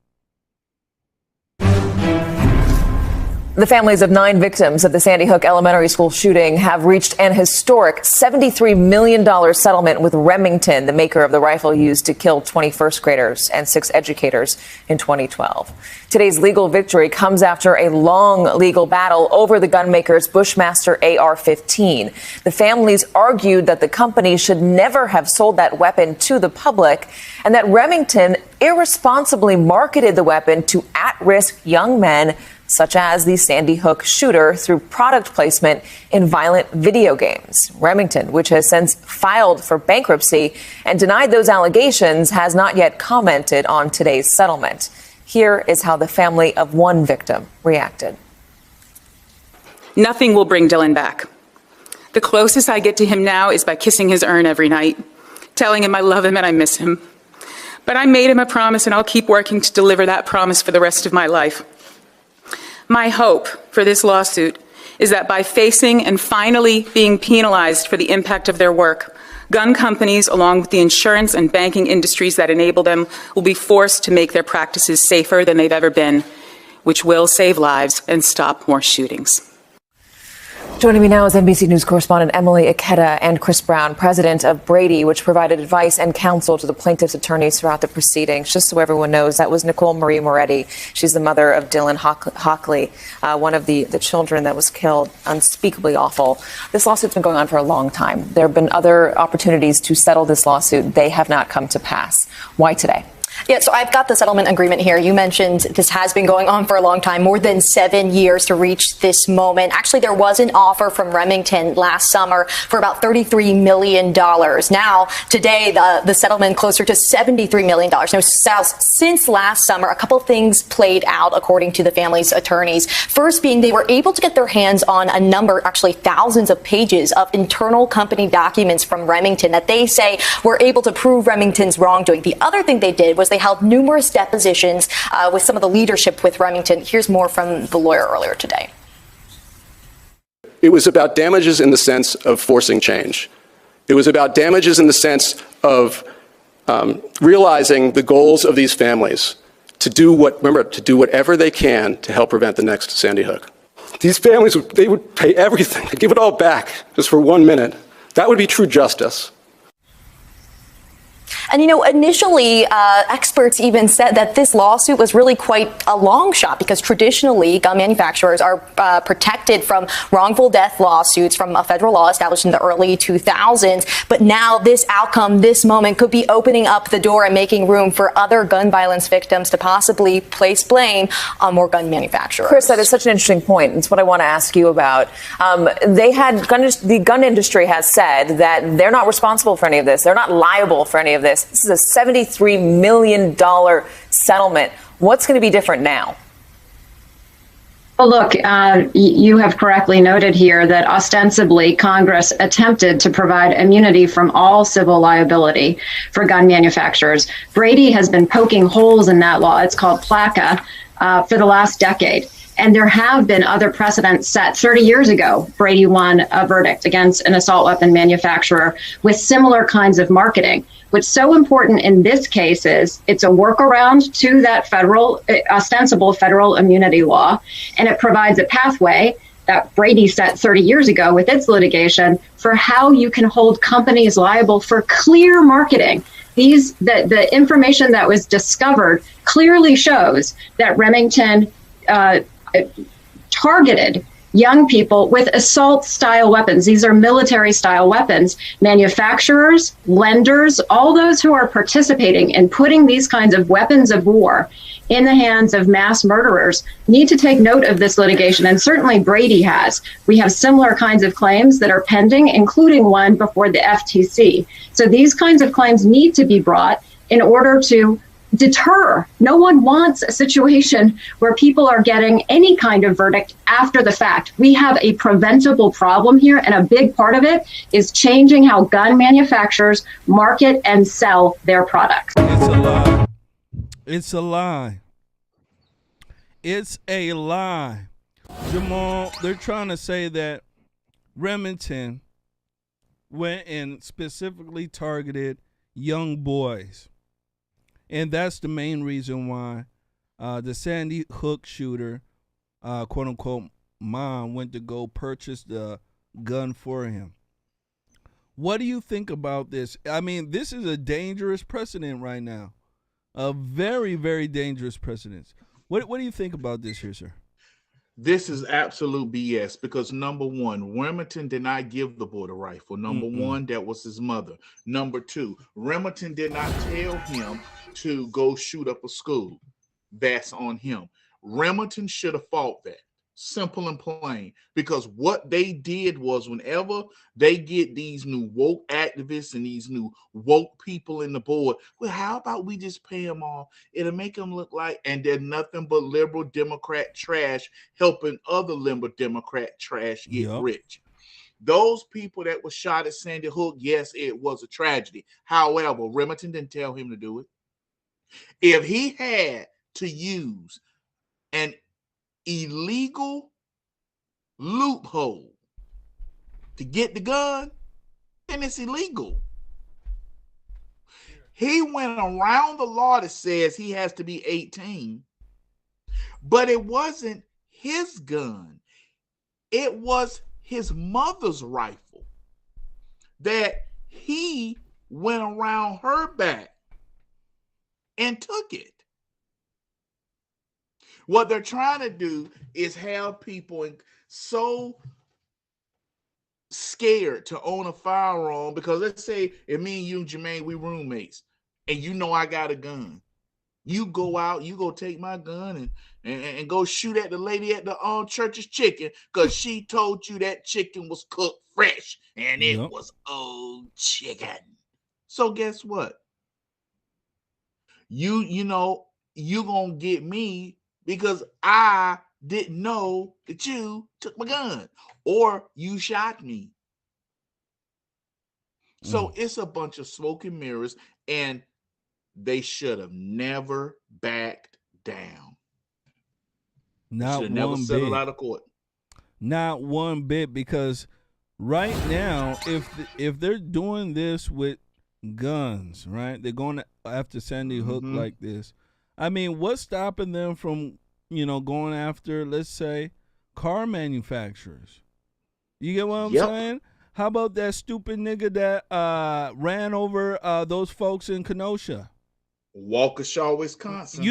The families of 9 victims of the Sandy Hook Elementary School shooting have reached an historic $73 million settlement with Remington, the maker of the rifle used to kill 20 first graders and 6 educators in 2012. Today's legal victory comes after a long legal battle over the gunmaker's Bushmaster AR-15. The families argued that the company should never have sold that weapon to the public and that Remington irresponsibly marketed the weapon to at-risk young men such as the Sandy Hook shooter through product placement in violent video games. Remington, which has since filed for bankruptcy and denied those allegations, has not yet commented on today's settlement. Here is how the family of one victim reacted. Nothing will bring Dylan back. The closest I get to him now is by kissing his urn every night, telling him I love him and I miss him. But I made him a promise and I'll keep working to deliver that promise for the rest of my life. My hope for this lawsuit is that by facing and finally being penalized for the impact of their work, gun companies, along with the insurance and banking industries that enable them, will be forced to make their practices safer than they've ever been, which will save lives and stop more shootings. Joining me now is NBC News correspondent Emily Ikeda and Chris Brown, president of Brady, which provided advice and counsel to the plaintiff's attorneys throughout the proceedings. Just so everyone knows, that was Nicole Marie Moretti. She's the mother of Dylan Hockley, one of the children that was killed. Unspeakably awful. This lawsuit's been going on for a long time. There have been other opportunities to settle this lawsuit. They have not come to pass. Why today? Yeah, so I've got the settlement agreement here. You mentioned this has been going on for a long time, more than 7 years to reach this moment. Actually, there was an offer from Remington last summer for about $33 million. Now, today, the settlement closer to $73 million. Now, since last summer, a couple of things played out, according to the family's attorneys. First being they were able to get their hands on a number, actually thousands of pages of internal company documents from Remington that they say were able to prove Remington's wrongdoing. The other thing they did was they held numerous depositions with some of the leadership with Remington. Here's more from the lawyer earlier today. It was about damages in the sense of forcing change. It was about damages in the sense of realizing the goals of these families to do whatever they can to help prevent the next Sandy Hook. These families, they would pay everything, give it all back just for 1 minute. That would be true justice. And, you know, initially, experts even said that this lawsuit was really quite a long shot because traditionally gun manufacturers are protected from wrongful death lawsuits from a federal law established in the early 2000s. But now this outcome, this moment could be opening up the door and making room for other gun violence victims to possibly place blame on more gun manufacturers. Chris, that is such an interesting point. It's what I want to ask you about. The gun industry has said that they're not responsible for any of this. They're not liable for any of this. This is a $73 million settlement. What's going to be different now? Well, look, you have correctly noted here that ostensibly Congress attempted to provide immunity from all civil liability for gun manufacturers. Brady has been poking holes in that law. It's called PLACA for the last decade. And there have been other precedents set. 30 years ago, Brady won a verdict against an assault weapon manufacturer with similar kinds of marketing. What's so important in this case is it's a workaround to that ostensible federal immunity law, and it provides a pathway that Brady set 30 years ago with its litigation for how you can hold companies liable for clear marketing. The information that was discovered clearly shows that Remington targeted young people with assault-style weapons. These are military-style weapons. Manufacturers, lenders, all those who are participating in putting these kinds of weapons of war in the hands of mass murderers need to take note of this litigation, and certainly Brady has. We have similar kinds of claims that are pending, including one before the FTC. So these kinds of claims need to be brought in order to deter. No one wants a situation where people are getting any kind of verdict after the fact. We have a preventable problem here, and a big part of it is changing how gun manufacturers market and sell their products. It's a lie. It's a lie. It's a lie. Jamal, they're trying to say that Remington went and specifically targeted young boys. And that's the main reason why the Sandy Hook shooter, quote unquote, mom went to go purchase the gun for him. What do you think about this? I mean, this is a dangerous precedent right now. A very, very dangerous precedent. What do you think about this here, sir? This is absolute BS because number one, Remington did not give the boy the rifle. Number one, that was his mother. Number two, Remington did not tell him to go shoot up a school. That's on him. Remington should have fought that. Simple and plain. Because what they did was whenever they get these new woke activists and these new woke people in the board, well, how about we just pay them off? It'll make them look like, and they're nothing but liberal Democrat trash helping other liberal Democrat trash get rich. Those people that were shot at Sandy Hook, yes, it was a tragedy. However, Remington didn't tell him to do it. If he had to use an illegal loophole to get the gun, then it's illegal. He went around the law that says he has to be 18, but it wasn't his gun. It was his mother's rifle that he went around her back and took it. What they're trying to do is have people so scared to own a firearm because let's say if me and you and Jermain, we roommates, and you know I got a gun. You go out, you go take my gun and go shoot at the lady at the church's chicken because she told you that chicken was cooked fresh and it was old chicken. So guess what? You know, you gonna get me because I didn't know that you took my gun or you shot me. So it's a bunch of smoke and mirrors, and they should have never backed down. Not one never bit. settled out of court. Not one bit, because right now, if they're doing this with guns, right? They're going after Sandy Hook like this. I mean, what's stopping them from, going after, let's say, car manufacturers? You get what I'm saying? How about that stupid nigga that ran over those folks in Kenosha? Waukesha, Wisconsin.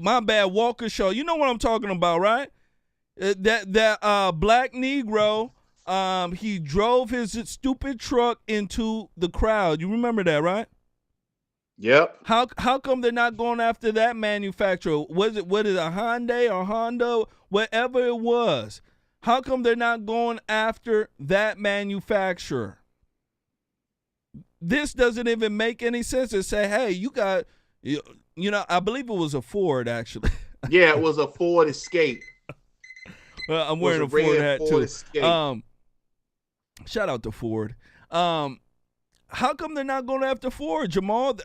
My bad, Waukesha. You know what I'm talking about, right? That black Negro, he drove his stupid truck into the crowd. You remember that, right? Yep. How come they're not going after that manufacturer? What is a Hyundai or Honda, whatever it was? How come they're not going after that manufacturer? This doesn't even make any sense to say, hey, you got, I believe it was a Ford, actually. Yeah, it was a Ford Escape. Well, I'm wearing a Ford hat, Ford too. Escape. Shout out to Ford. How come they're not going after Ford, Jamal?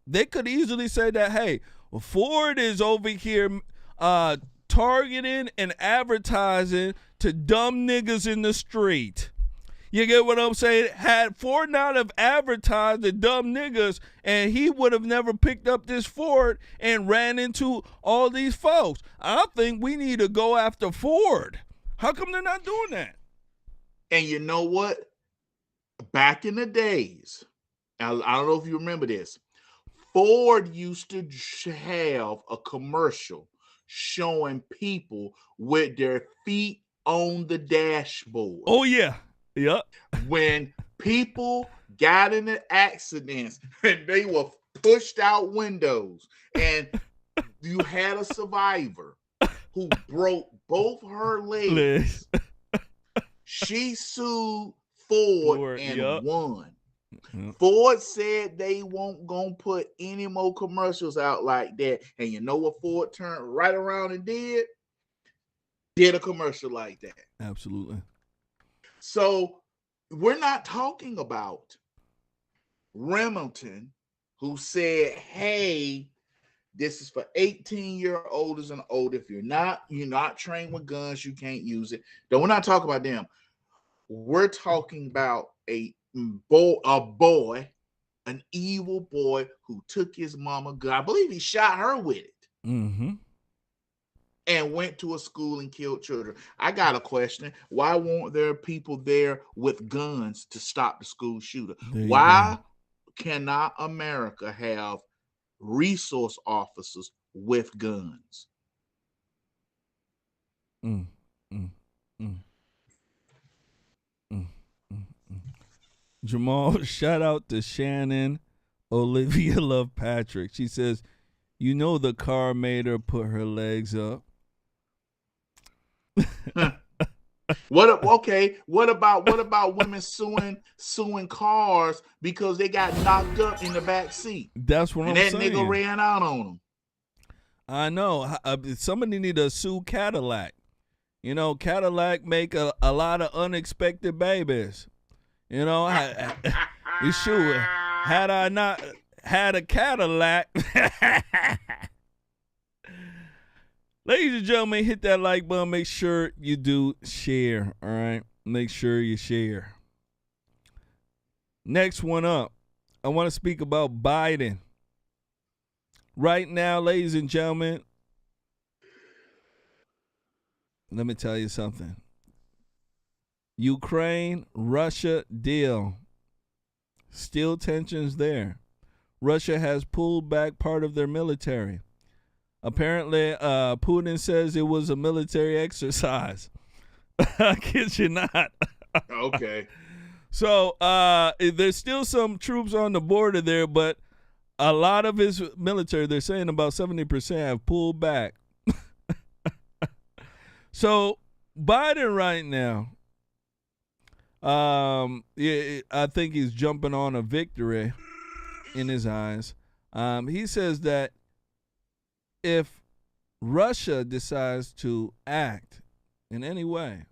They could easily say that, hey, Ford is over here targeting and advertising to dumb niggas in the street. You get what I'm saying? Had Ford not have advertised to dumb niggas, and he would have never picked up this Ford and ran into all these folks. I think we need to go after Ford. How come they're not doing that? And you know what? Back in the days, I don't know if you remember this, Ford used to have a commercial showing people with their feet on the dashboard. Oh, yeah. Yep. When people got into accidents and they were pushed out windows, and you had a survivor who broke both her legs, she sued Ford and won. Ford said they won't gonna put any more commercials out like that. And you know what Ford turned right around and did? Did a commercial like that. Absolutely. So we're not talking about Remington, who said, hey, this is for 18-year-olds and older. If you're not trained with guns, you can't use it. We're not talking about them. We're talking about a an evil boy who took his mama gun. I believe he shot her with it. Mm-hmm. And went to a school and killed children. I got a question. Why weren't there people there with guns to stop the school shooter? Why cannot America have resource officers with guns? Jamal, shout out to Shannon Olivia Love Patrick. She says, you know the car made her put her legs up. What about women suing cars because they got knocked up in the back seat? That's what I'm saying. And that nigga ran out on them. I know. Somebody need to sue Cadillac. You know, Cadillac make a lot of unexpected babies. You know, you sure had I not had a Cadillac. Ladies and gentlemen, hit that like button. Make sure you do share, all right? Make sure you share. Next one up, I want to speak about Biden. Right now, ladies and gentlemen, let me tell you something. Ukraine-Russia deal. Still tensions there. Russia has pulled back part of their military. Apparently, Putin says it was a military exercise. I kid you not. Okay. So there's still some troops on the border there, but a lot of his military, they're saying about 70% have pulled back. So Biden right now, I think he's jumping on a victory in his eyes. He says that if Russia decides to act in any way,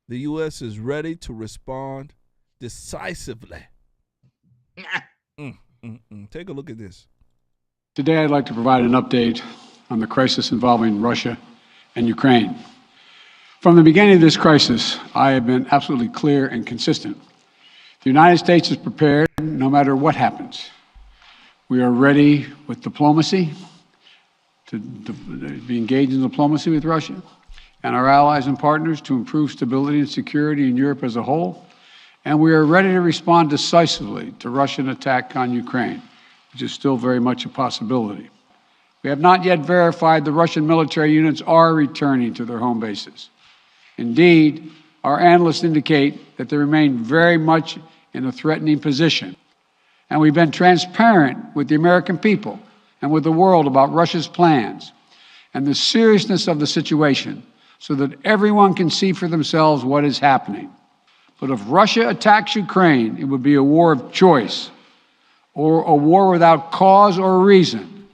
the U.S. is ready to respond decisively. Take a look at this. Today, I'd like to provide an update on the crisis involving Russia and Ukraine. From the beginning of this crisis, I have been absolutely clear and consistent. The United States is prepared no matter what happens. We are ready with diplomacy to be engaged in diplomacy with Russia and our allies and partners to improve stability and security in Europe as a whole. And we are ready to respond decisively to Russian attack on Ukraine, which is still very much a possibility. We have not yet verified the Russian military units are returning to their home bases. Indeed, our analysts indicate that they remain very much in a threatening position. And we've been transparent with the American people and with the world about Russia's plans and the seriousness of the situation so that everyone can see for themselves what is happening. But if Russia attacks Ukraine, it would be a war of choice or a war without cause or reason.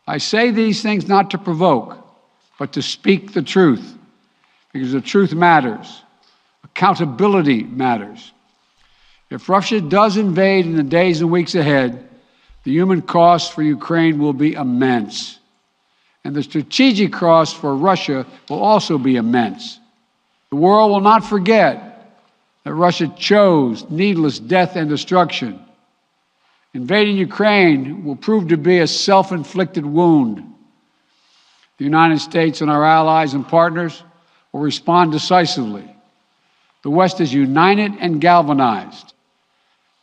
I say these things not to provoke, but to speak the truth, because the truth matters. Accountability matters. If Russia does invade in the days and weeks ahead, the human cost for Ukraine will be immense. And the strategic cost for Russia will also be immense. The world will not forget that Russia chose needless death and destruction. Invading Ukraine will prove to be a self-inflicted wound. The United States and our allies and partners will respond decisively. The West is united and galvanized.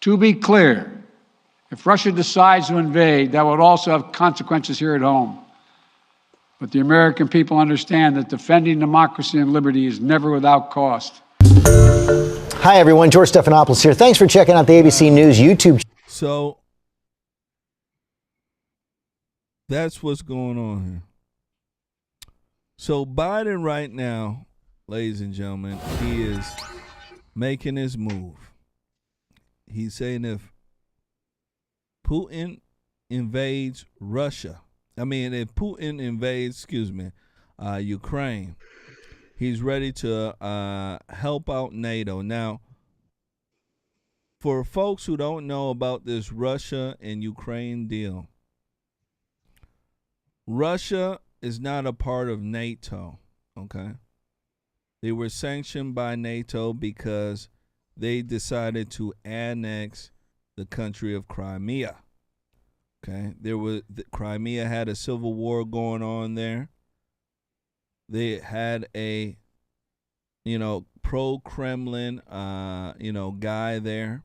To be clear, if Russia decides to invade, that would also have consequences here at home. But the American people understand that defending democracy and liberty is never without cost. Hi, everyone. George Stephanopoulos here. Thanks for checking out the ABC News YouTube. So that's what's going on here. So Biden right now, ladies and gentlemen, he is making his move. He's saying if Putin invades Russia, if Putin invades, Ukraine, he's ready to help out NATO. Now, for folks who don't know about this Russia and Ukraine deal, Russia is not a part of NATO, okay? They were sanctioned by NATO because they decided to annex the country of Crimea. Okay, Crimea had a civil war going on there. They had a, pro-Kremlin, guy there.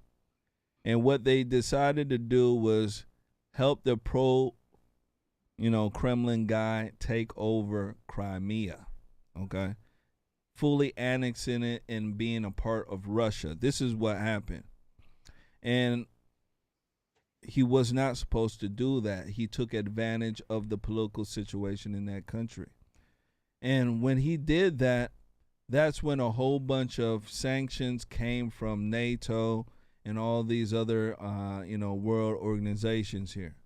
And what they decided to do was help the Kremlin guy take over Crimea, okay? Fully annexing it and being a part of Russia. This is what happened. And he was not supposed to do that. He took advantage of the political situation in that country. And when he did that, that's when a whole bunch of sanctions came from NATO and all these other, world organizations here.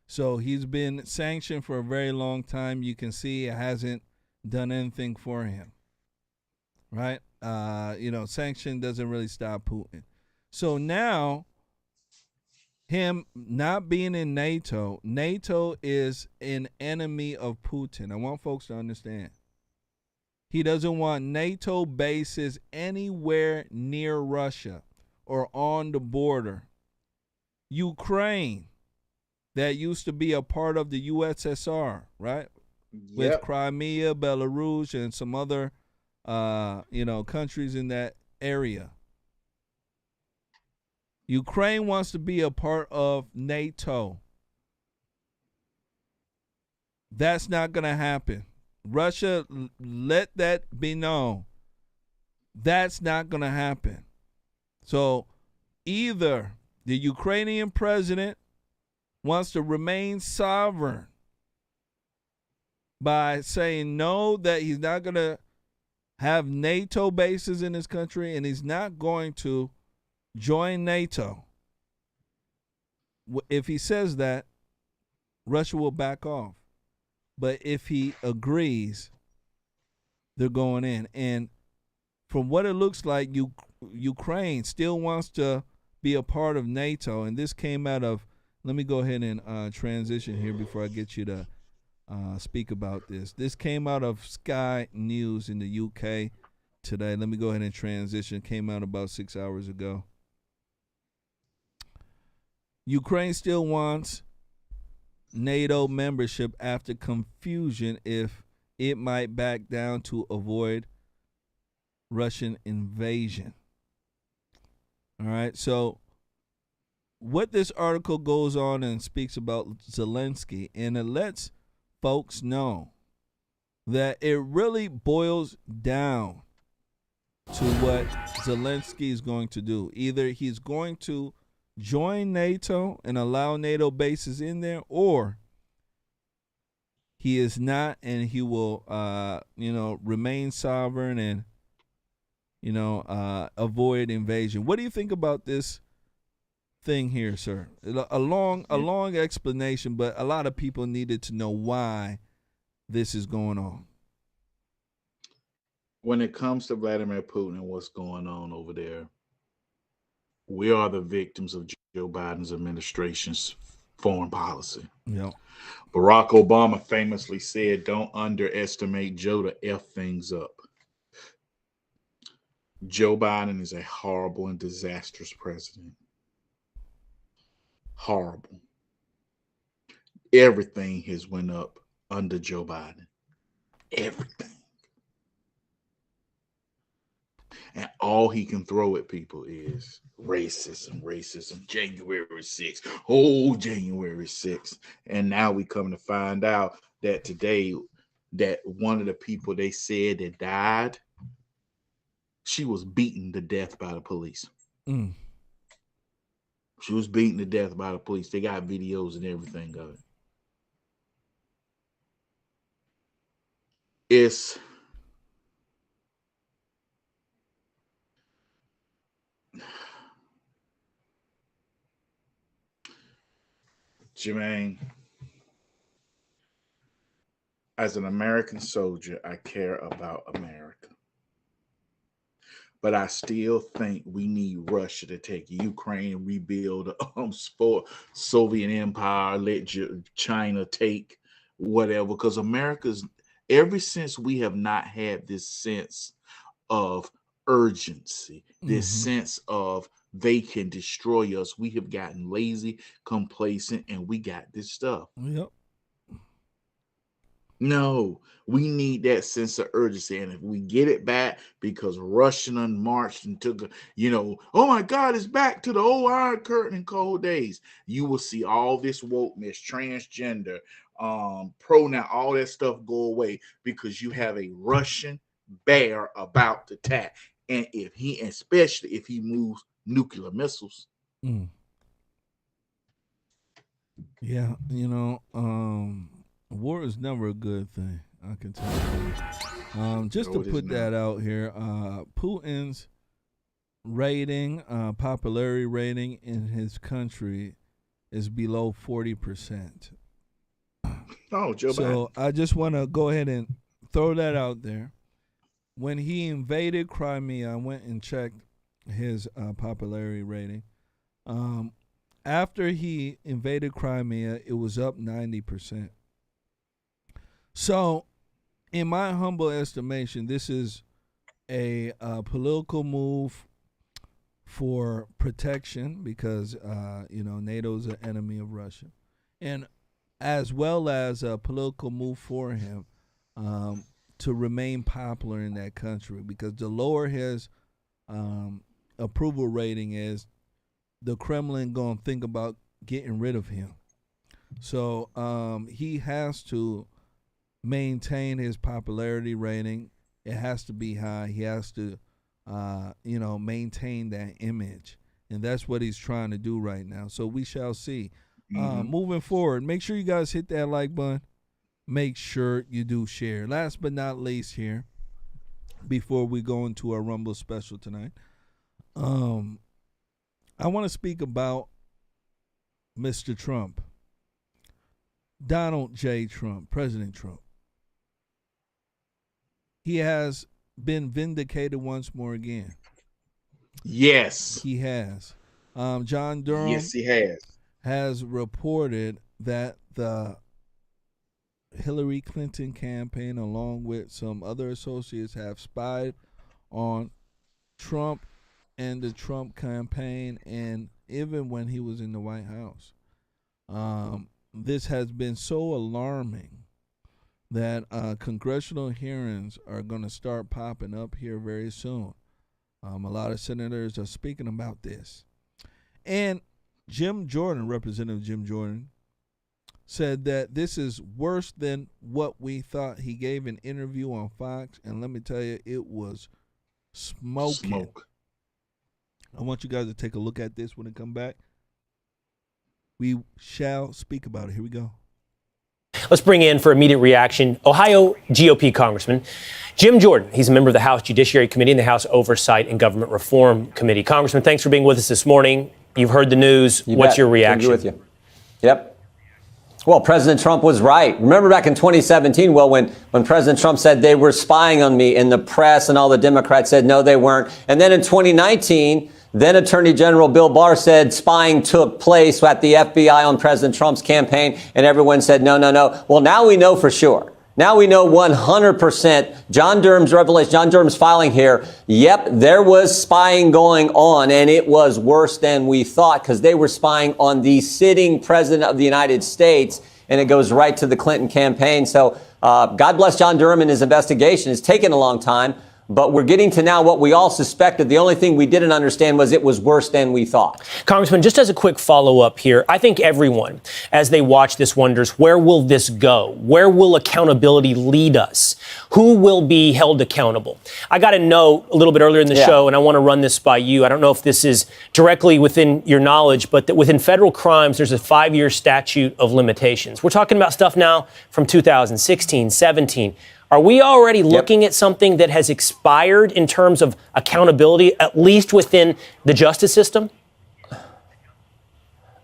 So he's been sanctioned for a very long time. You can see it hasn't done anything for him, right? Sanction doesn't really stop Putin. So now, him not being in NATO is an enemy of Putin. I want folks to understand. He doesn't want NATO bases anywhere near Russia or on the border. Ukraine, that used to be a part of the USSR, right? Yep. With Crimea, Belarus, and some other, countries in that area. Ukraine wants to be a part of NATO. That's not going to happen. Russia, let that be known. That's not going to happen. So either the Ukrainian president wants to remain sovereign by saying no, that he's not going to have NATO bases in his country, and he's not going to join NATO. If he says that, Russia will back off. But if he agrees, they're going in. And from what it looks like, Ukraine still wants to be a part of NATO. And this came out of, let me go ahead and transition here before I get you to speak about this. This came out of Sky News in the UK today. Let me go ahead and transition. Came out about 6 hours ago. Ukraine still wants NATO membership after confusion if it might back down to avoid Russian invasion. All right, so what this article goes on and speaks about Zelensky, and it lets folks know that it really boils down to what Zelensky is going to do. Either he's going to join NATO and allow NATO bases in there, or he is not, and he will, remain sovereign and, avoid invasion. What do you think about this thing here, sir? A long explanation, but a lot of people needed to know why this is going on. When it comes to Vladimir Putin and what's going on over there, we are the victims of Joe Biden's administration's foreign policy. Yeah. Barack Obama famously said, "Don't underestimate Joe to F things up." Joe Biden is a horrible and disastrous president. Horrible. Everything has went up under Joe Biden. Everything. And all he can throw at people is racism, January 6th. Oh, January 6th. And now we come to find out that today, that one of the people they said that died, she was beaten to death by the police. Mm. She was beaten to death by the police. They got videos and everything of it. It's Jermain, as an American soldier, I care about America. But I still think we need Russia to take Ukraine, rebuild the Soviet Empire, let China take whatever. Because America's, ever since we have not had this sense of urgency, this sense of they can destroy us. We have gotten lazy, complacent, and we got this stuff. Yep. No, we need that sense of urgency. And if we get it back because Russian marched and took oh my God, it's back to the old Iron Curtain and cold days. You will see all this wokeness, transgender, pronoun, all that stuff go away because you have a Russian bear about to attack. And especially if he moves nuclear missiles. Yeah, war is never a good thing, I can tell you. Just to put that out here, Putin's rating, popularity rating in his country is below 40%. Oh, Joe Biden. So I just want to go ahead and throw that out there. When he invaded Crimea, I went and checked his popularity rating. After he invaded Crimea, it was up 90%. So, in my humble estimation, this is a political move for protection because, NATO's an enemy of Russia. And as well as a political move for him to remain popular in that country, because the lower his approval rating is, the Kremlin going to think about getting rid of him. So he has to maintain his popularity rating. It has to be high. He has to, maintain that image. And that's what he's trying to do right now. So we shall see. Moving forward, make sure you guys hit that like button. Make sure you do share. Last but not least here, before we go into our Rumble special tonight, I want to speak about Mr. Trump, Donald J. Trump, President Trump. He has been vindicated once more again. Yes. He has. John Durham. Yes, he has reported that the Hillary Clinton campaign, along with some other associates, have spied on Trump and the Trump campaign, and even when he was in the White House. This has been so alarming that congressional hearings are going to start popping up here very soon. A lot of senators are speaking about this. And Jim Jordan, Representative Jim Jordan, said that this is worse than what we thought. He gave an interview on Fox, and let me tell you, it was smoking. I want you guys to take a look at this when it come back. We shall speak about it. Here we go. Let's bring in for immediate reaction Ohio GOP Congressman Jim Jordan. He's a member of the House Judiciary Committee and the House Oversight and Government Reform Committee. Congressman, thanks for being with us this morning. You've heard the news. What's your reaction? With you. Yep. Well, President Trump was right. Remember back in 2017, when President Trump said they were spying on me in the press and all the Democrats said, no, they weren't. And then in 2019, then Attorney General Bill Barr said spying took place at the FBI on President Trump's campaign. And everyone said, no, no, no. Well, now we know for sure. Now we know 100%. John Durham's revelation, John Durham's filing here. Yep, there was spying going on, and it was worse than we thought because they were spying on the sitting president of the United States, and it goes right to the Clinton campaign. So God bless John Durham and his investigation. It's taken a long time, but we're getting to now what we all suspected. The only thing we didn't understand was it was worse than we thought. Congressman, just as a quick follow-up here, I think everyone, as they watch this, wonders, where will this go? Where will accountability lead us? Who will be held accountable? I got to know a little bit earlier in the show, and I want to run this by you. I don't know if this is directly within your knowledge, but that within federal crimes, there's a 5-year statute of limitations. We're talking about stuff now from 2016, 17. Are we already looking at something that has expired in terms of accountability, at least within the justice system?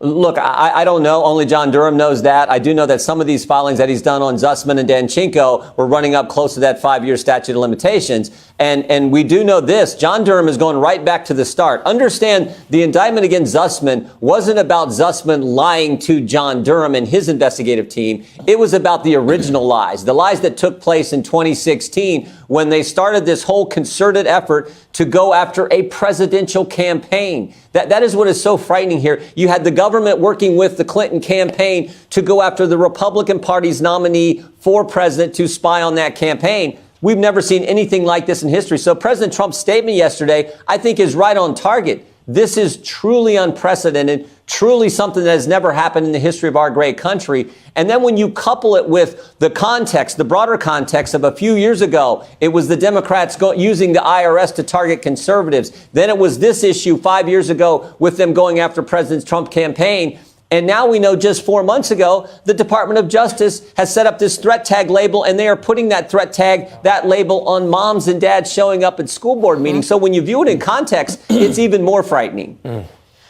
Look, I don't know. Only John Durham knows that. I do know that some of these filings that he's done on Zussman and Danchenko were running up close to that 5-year statute of limitations. And we do know this. John Durham is going right back to the start. Understand the indictment against Zussman wasn't about Zussman lying to John Durham and his investigative team. It was about the original lies, the lies that took place in 2016 when they started this whole concerted effort to go after a presidential campaign. That is what is so frightening here. You had the government working with the Clinton campaign to go after the Republican Party's nominee for president to spy on that campaign. We've never seen anything like this in history. So President Trump's statement yesterday, I think, is right on target. This is truly unprecedented, truly something that has never happened in the history of our great country. And then when you couple it with the context, the broader context of a few years ago, it was the Democrats using the IRS to target conservatives. Then it was this issue 5 years ago with them going after President Trump's campaign. And now we know just 4 months ago, the Department of Justice has set up this threat tag label, and they are putting that threat tag, that label, on moms and dads showing up at school board meetings. So when you view it in context, it's even more frightening.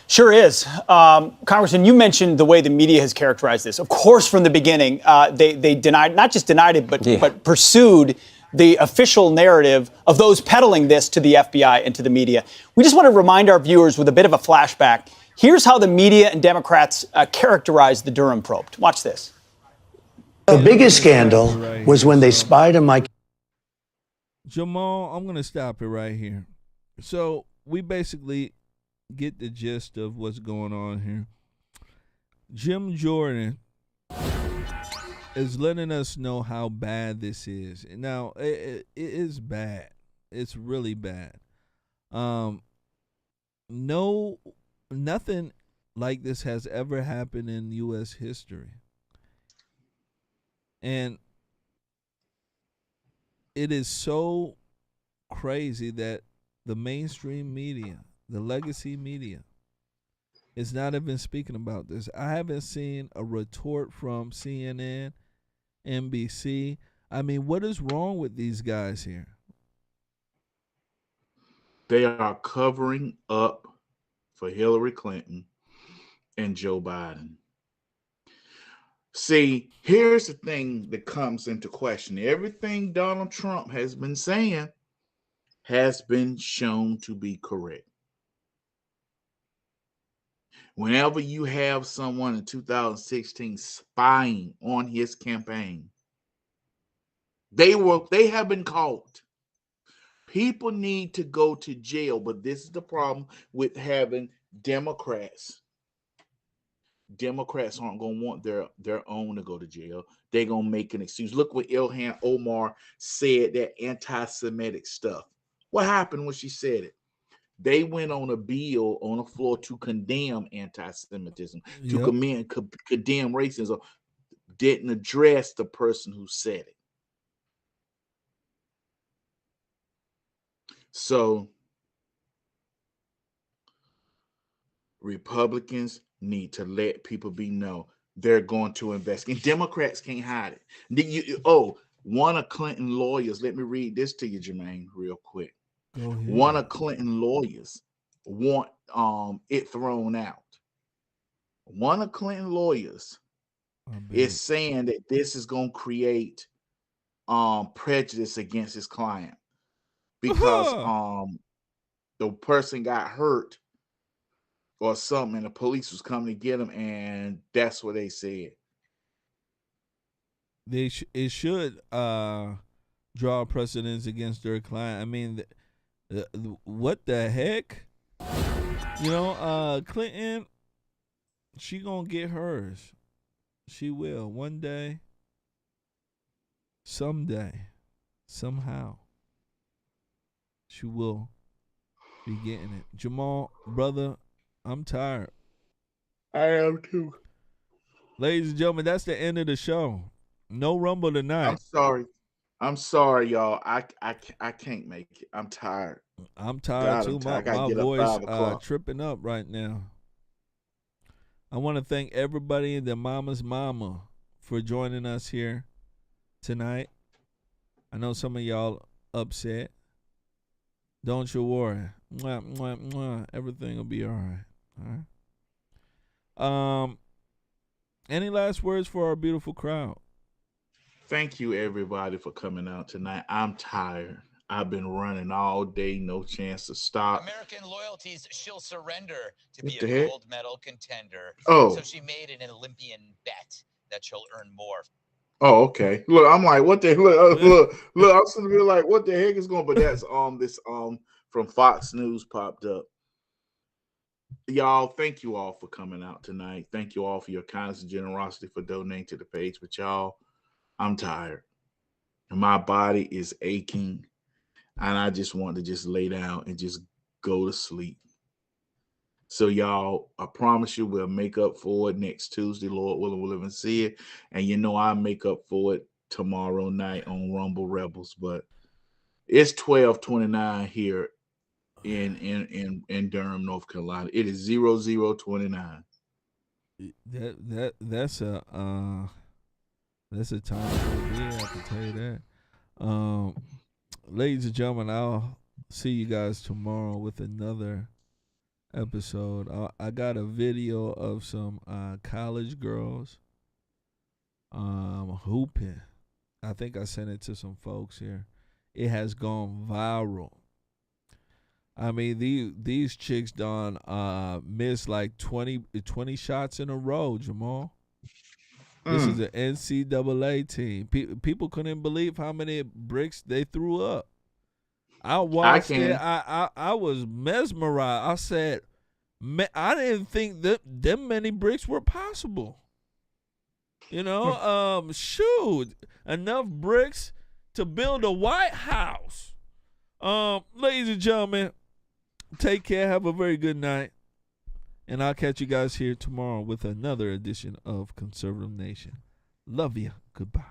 Sure is. Congressman, you mentioned the way the media has characterized this. Of course, from the beginning, they denied, not just denied it, but pursued the official narrative of those peddling this to the FBI and to the media. We just want to remind our viewers with a bit of a flashback. Here's how the media and Democrats characterized the Durham probe. Watch this. The biggest scandal was when they spied on my... Jamal, I'm going to stop it right here. So we basically get the gist of what's going on here. Jim Jordan is letting us know how bad this is. Now, it is bad. It's really bad. Nothing like this has ever happened in U.S. history. And it is so crazy that the mainstream media, the legacy media, is not even speaking about this. I haven't seen a retort from CNN, NBC. I mean, what is wrong with these guys here? They are covering up for Hillary Clinton and Joe Biden. See, here's the thing that comes into question. Everything Donald Trump has been saying has been shown to be correct. Whenever you have someone in 2016 spying on his campaign, they have been caught. People need to go to jail, but this is the problem with having Democrats. Democrats aren't going to want their own to go to jail. They're going to make an excuse. Look what Ilhan Omar said, that anti-Semitic stuff. What happened when she said it? They went on a bill on the floor to condemn anti-Semitism, to condemn racism, didn't address the person who said it. So Republicans need to let people know they're going to investigate. Democrats can't hide it. One of Clinton lawyers, let me read this to you, Jermain, real quick. One of Clinton lawyers want it thrown out. One of Clinton lawyers is saying that this is going to create prejudice against his client because the person got hurt or something and the police was coming to get him, and that's what they said. It should draw precedence against their client. I mean, what the heck? Clinton, she gonna get hers. She will one day, someday, somehow. She will be getting it. Jamal, brother, I'm tired. I am too. Ladies and gentlemen, that's the end of the show. No Rumble tonight. I'm sorry, y'all. I can't make it. I'm tired. I'm tired too. My voice tripping up right now. I want to thank everybody in the Mama's Mama for joining us here tonight. I know some of y'all upset. Don't you worry. Mwah, mwah, mwah. Everything will be all right. All right. Any last words for our beautiful crowd? Thank you, everybody, for coming out tonight. I'm tired. I've been running all day, no chance to stop. American loyalties, she'll surrender to What be the a heck? gold medal contender. Oh. So she made an Olympian bet that she'll earn more. Oh, okay. Look, I'm like, what the look. I'm sitting here like, what the heck is going? But that's this from Fox News popped up. Y'all, thank you all for coming out tonight. Thank you all for your kindness and generosity for donating to the page. But y'all, I'm tired, and my body is aching, and I just want to just lay down and just go to sleep. So y'all, I promise you we'll make up for it next Tuesday, Lord willing, we'll live and see it. And you know I'll make up for it tomorrow night on Rumble Rebels. But it's 12:29 here in Durham, North Carolina. It is 00:29. That's a time to be. I can tell you that. Ladies and gentlemen, I'll see you guys tomorrow with another episode. I got a video of some college girls hooping. I think I sent it to some folks here. It has gone viral. I mean, these chicks done missed like 20 shots in a row, Jamal. This is an NCAA team. People couldn't believe how many bricks they threw up. I watched it. I was mesmerized. I said, man, I didn't think that them many bricks were possible. You know, shoot, enough bricks to build a White House. Ladies and gentlemen, take care. Have a very good night. And I'll catch you guys here tomorrow with another edition of Conservative Nation. Love you. Goodbye.